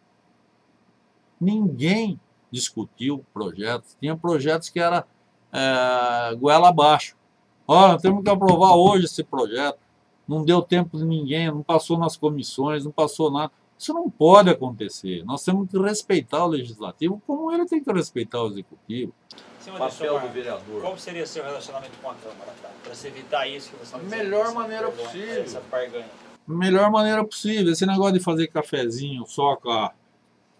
Ninguém discutiu projetos. Tinha projetos que era goela abaixo. Olha, temos que aprovar hoje esse projeto. Não deu tempo de ninguém, não passou nas comissões, não passou nada. Isso não pode acontecer. Nós temos que respeitar o Legislativo como ele tem que respeitar o Executivo. Papel do vereador. Qual seria seu relacionamento com a Câmara, para se evitar isso que você está dizendo? A melhor maneira possível. Essa barganha. Melhor maneira possível. Esse negócio de fazer cafezinho só com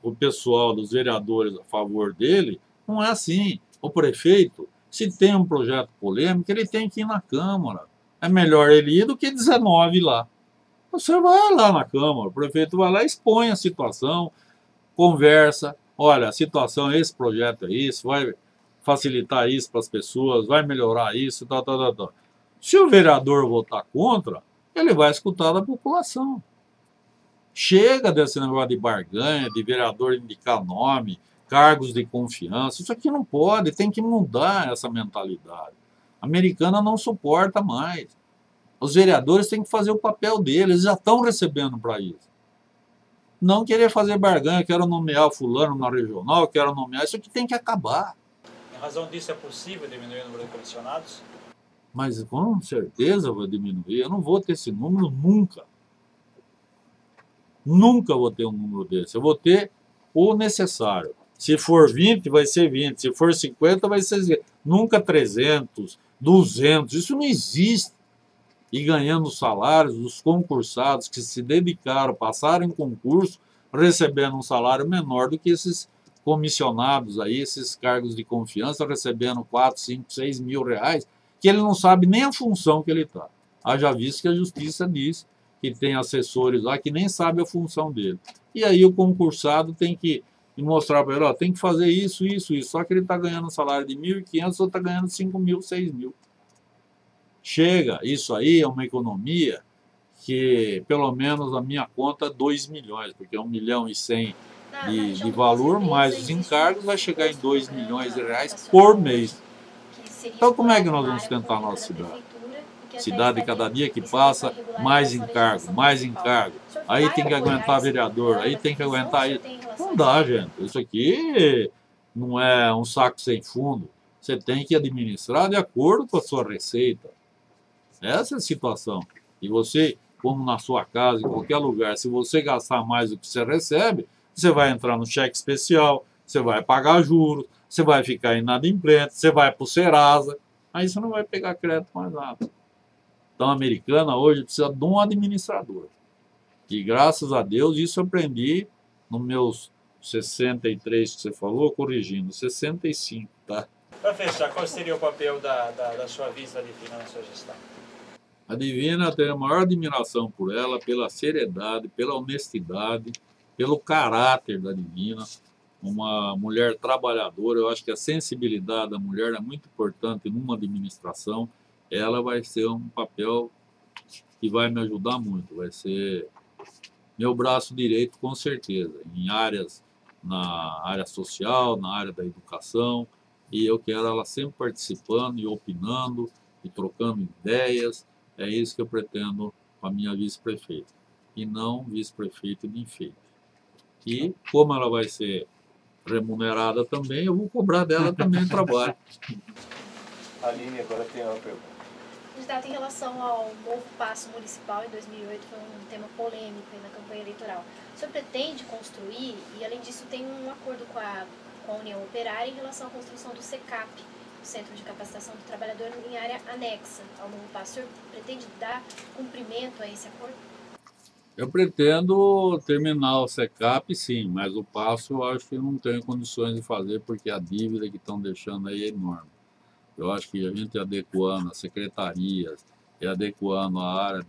o pessoal dos vereadores a favor dele, não é assim. O prefeito, se tem um projeto polêmico, ele tem que ir na Câmara. É melhor ele ir do que 19 lá. Você vai lá na Câmara, o prefeito vai lá, expõe a situação, conversa, olha, a situação, esse projeto é isso, vai facilitar isso para as pessoas, vai melhorar isso, tal, tal, tal, tal. Se o vereador votar contra, ele vai escutar da população. Chega desse negócio de barganha, de vereador indicar nome, cargos de confiança. Isso aqui não pode, tem que mudar essa mentalidade. A Americana não suporta mais. Os vereadores têm que fazer o papel deles, eles já estão recebendo para isso. Não querer fazer barganha, quero nomear fulano na regional, quero nomear, isso aqui tem que acabar. Em razão disso, é possível diminuir o número de comissionados? Mas com certeza vai diminuir. Eu não vou ter esse número nunca. Nunca vou ter um número desse. Eu vou ter o necessário. Se for 20, vai ser 20. Se for 50, vai ser 50. Nunca 300, 200. Isso não existe. E ganhando salários dos concursados que se dedicaram, passaram em concurso, recebendo um salário menor do que esses comissionados aí, esses cargos de confiança, recebendo 4, 5, 6 mil reais, que ele não sabe nem a função que ele está. Haja visto que a justiça diz que tem assessores lá que nem sabe a função dele. E aí o concursado tem que mostrar para ele, ó, tem que fazer isso, isso, isso. Só que ele está ganhando um salário de 1.500, ou está ganhando 5 mil, 6 mil. Chega, isso aí é uma economia que, pelo menos a minha conta, é 2 milhões, porque é 1 milhão e 100 de valor, mais os encargos, vai chegar em 2 milhões de reais por mês. Então como é que nós vamos tentar a nossa cidade? Cidade, cada dia que passa, mais encargo, mais encargo. Aí tem que aguentar vereador, aí tem que aguentar isso. Não dá, gente. Isso aqui não é um saco sem fundo. Você tem que administrar de acordo com a sua receita. Essa é a situação. E você, como na sua casa, em qualquer lugar, se você gastar mais do que você recebe, você vai entrar no cheque especial, você vai pagar juros, você vai ficar inadimplente, você vai para o Serasa. Aí você não vai pegar crédito mais nada. Então, a Americana hoje precisa de um administrador. E graças a Deus, isso eu aprendi nos meus 63 que você falou, corrigindo, 65, tá? Para fechar, qual seria o papel da sua vista divina na sua gestão? A Divina, tem a maior admiração por ela, pela seriedade, pela honestidade, pelo caráter da Divina. Uma mulher trabalhadora, eu acho que a sensibilidade da mulher é muito importante numa administração. Ela vai ser um papel que vai me ajudar muito, vai ser meu braço direito com certeza, em áreas, na área social, na área da educação, e eu quero ela sempre participando e opinando e trocando ideias. É isso que eu pretendo com a minha vice-prefeita, e não vice-prefeito de enfeite. E como ela vai ser remunerada também, eu vou cobrar dela também o trabalho. Aline, agora tem uma pergunta. Candidato, em relação ao novo passo municipal, em 2008 foi um tema polêmico aí na campanha eleitoral. O senhor pretende construir, e além disso tem um acordo com a União Operária em relação à construção do CECAP, Centro de Capacitação do Trabalhador, em área anexa ao novo passo. O senhor pretende dar cumprimento a esse acordo? Eu pretendo terminar o CECAP, sim, mas o passo eu acho que não tenho condições de fazer, porque a dívida que estão deixando aí é enorme. Eu acho que a gente adequando as secretarias e adequando a área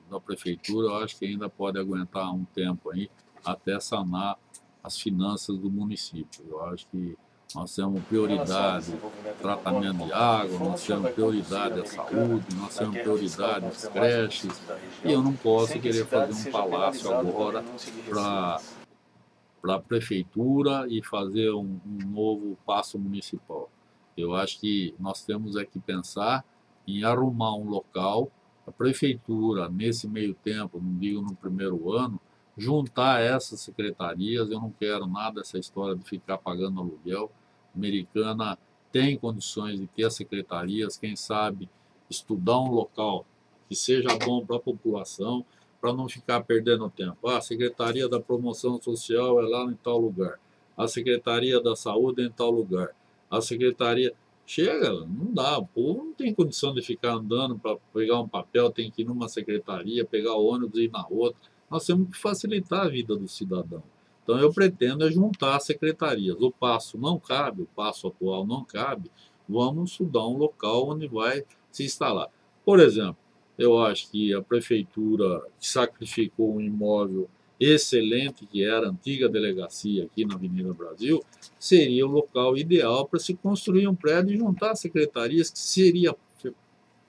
da prefeitura, eu acho que ainda pode aguentar um tempo aí até sanar as finanças do município. Eu acho que nós temos prioridade tratamento de água, nós temos prioridade à saúde, nós temos prioridade às creches, e eu não posso querer fazer um palácio agora para a prefeitura e fazer um novo paço municipal. Eu acho que nós temos é que pensar em arrumar um local, a prefeitura, nesse meio tempo, não digo no primeiro ano, juntar essas secretarias. Eu não quero nada dessa história de ficar pagando aluguel. A Americana tem condições de ter as secretarias, quem sabe estudar um local que seja bom para a população, para não ficar perdendo tempo. A Secretaria da Promoção Social é lá em tal lugar, a Secretaria da Saúde é em tal lugar, a Secretaria... Chega, não dá, o povo não tem condição de ficar andando para pegar um papel, tem que ir numa secretaria, pegar o ônibus e ir na outra. Nós temos que facilitar a vida do cidadão. Então eu pretendo juntar as secretarias. O passo não cabe, o passo atual não cabe, vamos estudar um local onde vai se instalar. Por exemplo, Eu acho que a prefeitura sacrificou um imóvel excelente, que era a antiga delegacia aqui na Avenida Brasil, seria o local ideal para se construir um prédio e juntar secretarias, que seria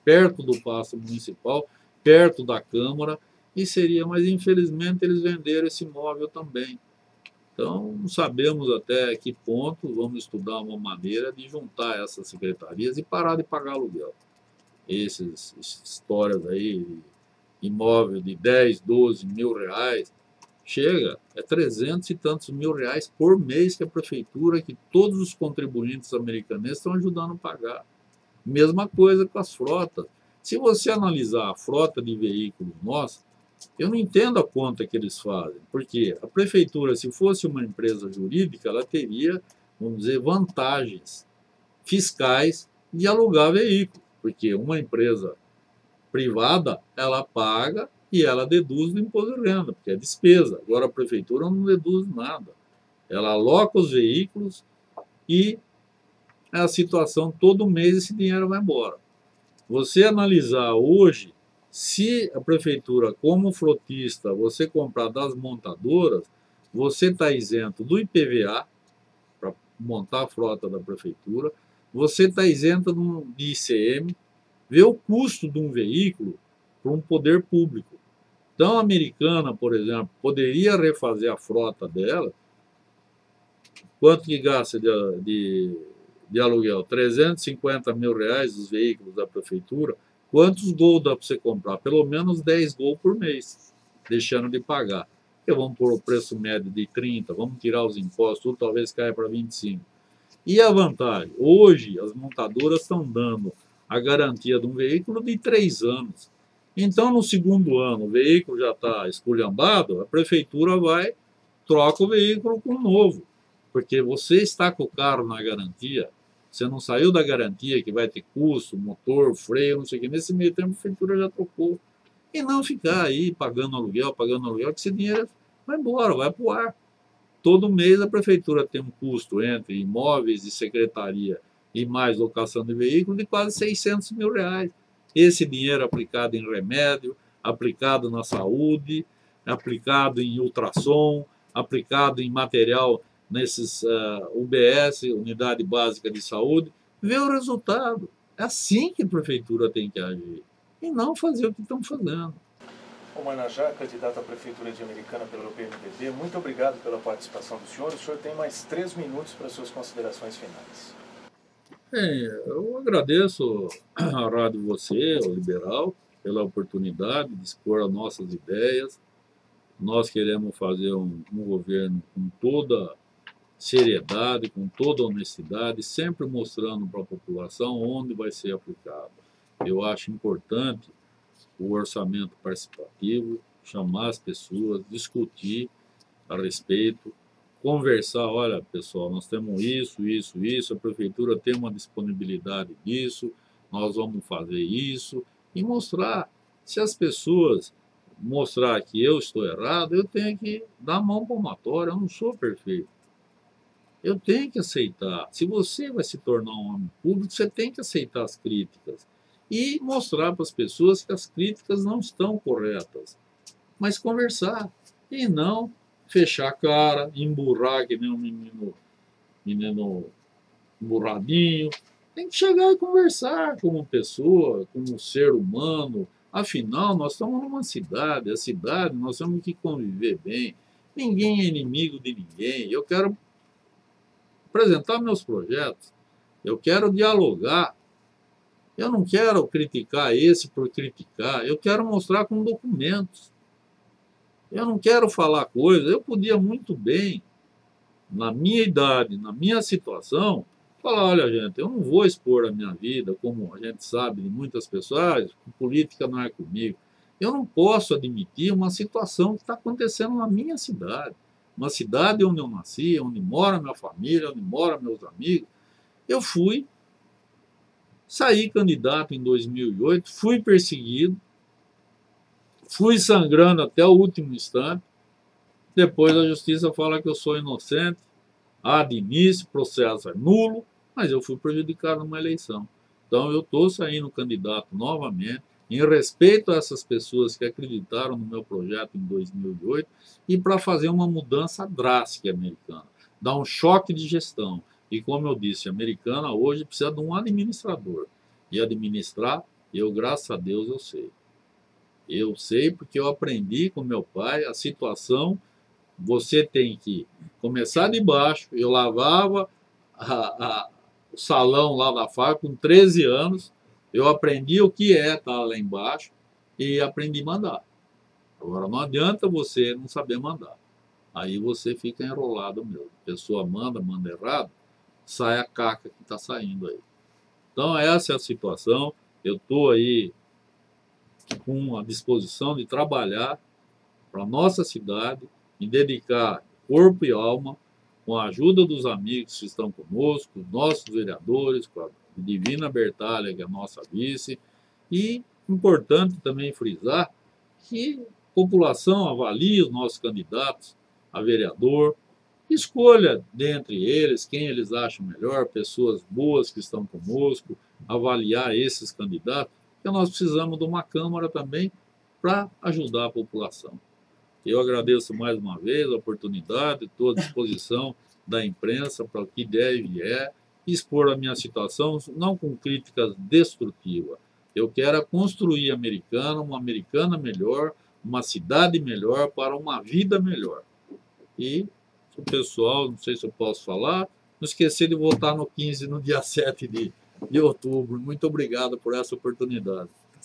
perto do Paço Municipal, perto da Câmara, e seria, mas infelizmente eles venderam esse imóvel também. Então, não sabemos até que ponto vamos estudar uma maneira de juntar essas secretarias e parar de pagar aluguel. Essas histórias aí, imóvel de 10, 12 mil reais, chega, é 300 e tantos mil reais por mês que a prefeitura, que todos os contribuintes americanos estão ajudando a pagar. Mesma coisa com as frotas. Se você analisar a frota de veículos nossa, eu não entendo a conta que eles fazem, porque a prefeitura, se fosse uma empresa jurídica, ela teria, vamos dizer, vantagens fiscais de alugar veículo, porque uma empresa privada, ela paga e ela deduz do imposto de renda, porque é despesa. Agora a prefeitura não deduz nada. Ela aloca os veículos e a situação, todo mês esse dinheiro vai embora. Você analisar hoje, se a prefeitura, como frotista, você comprar das montadoras, você está isento do IPVA, para montar a frota da prefeitura, você está isento de ICM, vê o custo de um veículo para um poder público. Então, a Americana, por exemplo, poderia refazer a frota dela, quanto que gasta de aluguel? 350 mil reais os veículos da prefeitura. Quantos Gol dá para você comprar? Pelo menos 10 Gol por mês, deixando de pagar. Porque vamos pôr o preço médio de 30, vamos tirar os impostos, tudo talvez caia para 25. E a vantagem? Hoje, as montadoras estão dando a garantia de um veículo de 3 anos. Então, no segundo ano, o veículo já está esculhambado, a prefeitura vai, troca o veículo com um novo. Porque você está com o carro na garantia, você não saiu da garantia que vai ter custo, motor, freio, não sei o que. Nesse meio tempo, a prefeitura já trocou. E não ficar aí pagando aluguel, que esse dinheiro vai embora, vai para o ar. Todo mês a prefeitura tem um custo entre imóveis e secretaria e mais locação de veículo de quase 600 mil reais. Esse dinheiro aplicado em remédio, aplicado na saúde, aplicado em ultrassom, aplicado em material nesses UBS, Unidade Básica de Saúde, vê o resultado. É assim que a prefeitura tem que agir. E não fazer o que estão fazendo. O Manajá, candidato à Prefeitura de Americana pelo PMDB, muito obrigado pela participação do senhor. O senhor tem mais 3 minutos para suas considerações finais. Eu agradeço a rádio você, o Liberal, pela oportunidade de expor as nossas ideias. Nós queremos fazer um governo com toda seriedade, com toda honestidade, sempre mostrando para a população onde vai ser aplicado. Eu acho importante o orçamento participativo, chamar as pessoas, discutir a respeito, conversar, olha, pessoal, nós temos isso, a prefeitura tem uma disponibilidade disso, nós vamos fazer isso, e mostrar. Se as pessoas mostrar que eu estou errado, eu tenho que dar a mão palmatória, eu não sou perfeito. Eu tenho que aceitar. Se você vai se tornar um homem público, você tem que aceitar as críticas e mostrar para as pessoas que as críticas não estão corretas, mas conversar e não fechar a cara, emburrar que nem um menino emburradinho. Tem que chegar e conversar como pessoa, como ser humano. Afinal, nós estamos numa cidade, a cidade nós temos que conviver bem. Ninguém é inimigo de ninguém. Eu quero apresentar meus projetos, eu quero dialogar, eu não quero criticar esse por criticar, eu quero mostrar com documentos. Eu não quero falar coisas, eu podia muito bem, na minha idade, na minha situação, falar, olha gente, eu não vou expor a minha vida, como a gente sabe de muitas pessoas, política não é comigo. Eu não posso admitir uma situação que está acontecendo na minha cidade. Uma cidade onde eu nasci, onde mora minha família, onde moram meus amigos. Eu saí candidato em 2008, fui perseguido, fui sangrando até o último instante. Depois a justiça fala que eu sou inocente, de início, processo é nulo, mas eu fui prejudicado numa eleição. Então eu estou saindo candidato novamente, em respeito a essas pessoas que acreditaram no meu projeto em 2008 e para fazer uma mudança drástica americana, dar um choque de gestão. E como eu disse, a Americana hoje precisa de um administrador. E administrar, graças a Deus, eu sei. Eu sei porque eu aprendi com meu pai a situação. Você tem que começar de baixo. Eu lavava o salão lá da fábrica com 13 anos. Eu aprendi o que é estar lá embaixo e aprendi a mandar. Agora, não adianta você não saber mandar. Aí você fica enrolado mesmo. A pessoa manda errado, sai a caca que está saindo aí. Então, essa é a situação. Eu estou aí com a disposição de trabalhar para a nossa cidade e dedicar corpo e alma com a ajuda dos amigos que estão conosco, os nossos vereadores, com a Divina Bertalha, que é a nossa vice. E importante também frisar que a população avalie os nossos candidatos a vereador, escolha dentre eles quem eles acham melhor, pessoas boas que estão conosco, avaliar esses candidatos, porque nós precisamos de uma Câmara também para ajudar a população. Eu agradeço mais uma vez a oportunidade, estou à disposição da imprensa para o que deve e expor a minha situação, não com críticas destrutivas. Eu quero construir a Americana, uma Americana melhor, uma cidade melhor, para uma vida melhor. E o pessoal, não sei se eu posso falar, não esquecer de votar no 15, no dia 7 de outubro. Muito obrigado por essa oportunidade.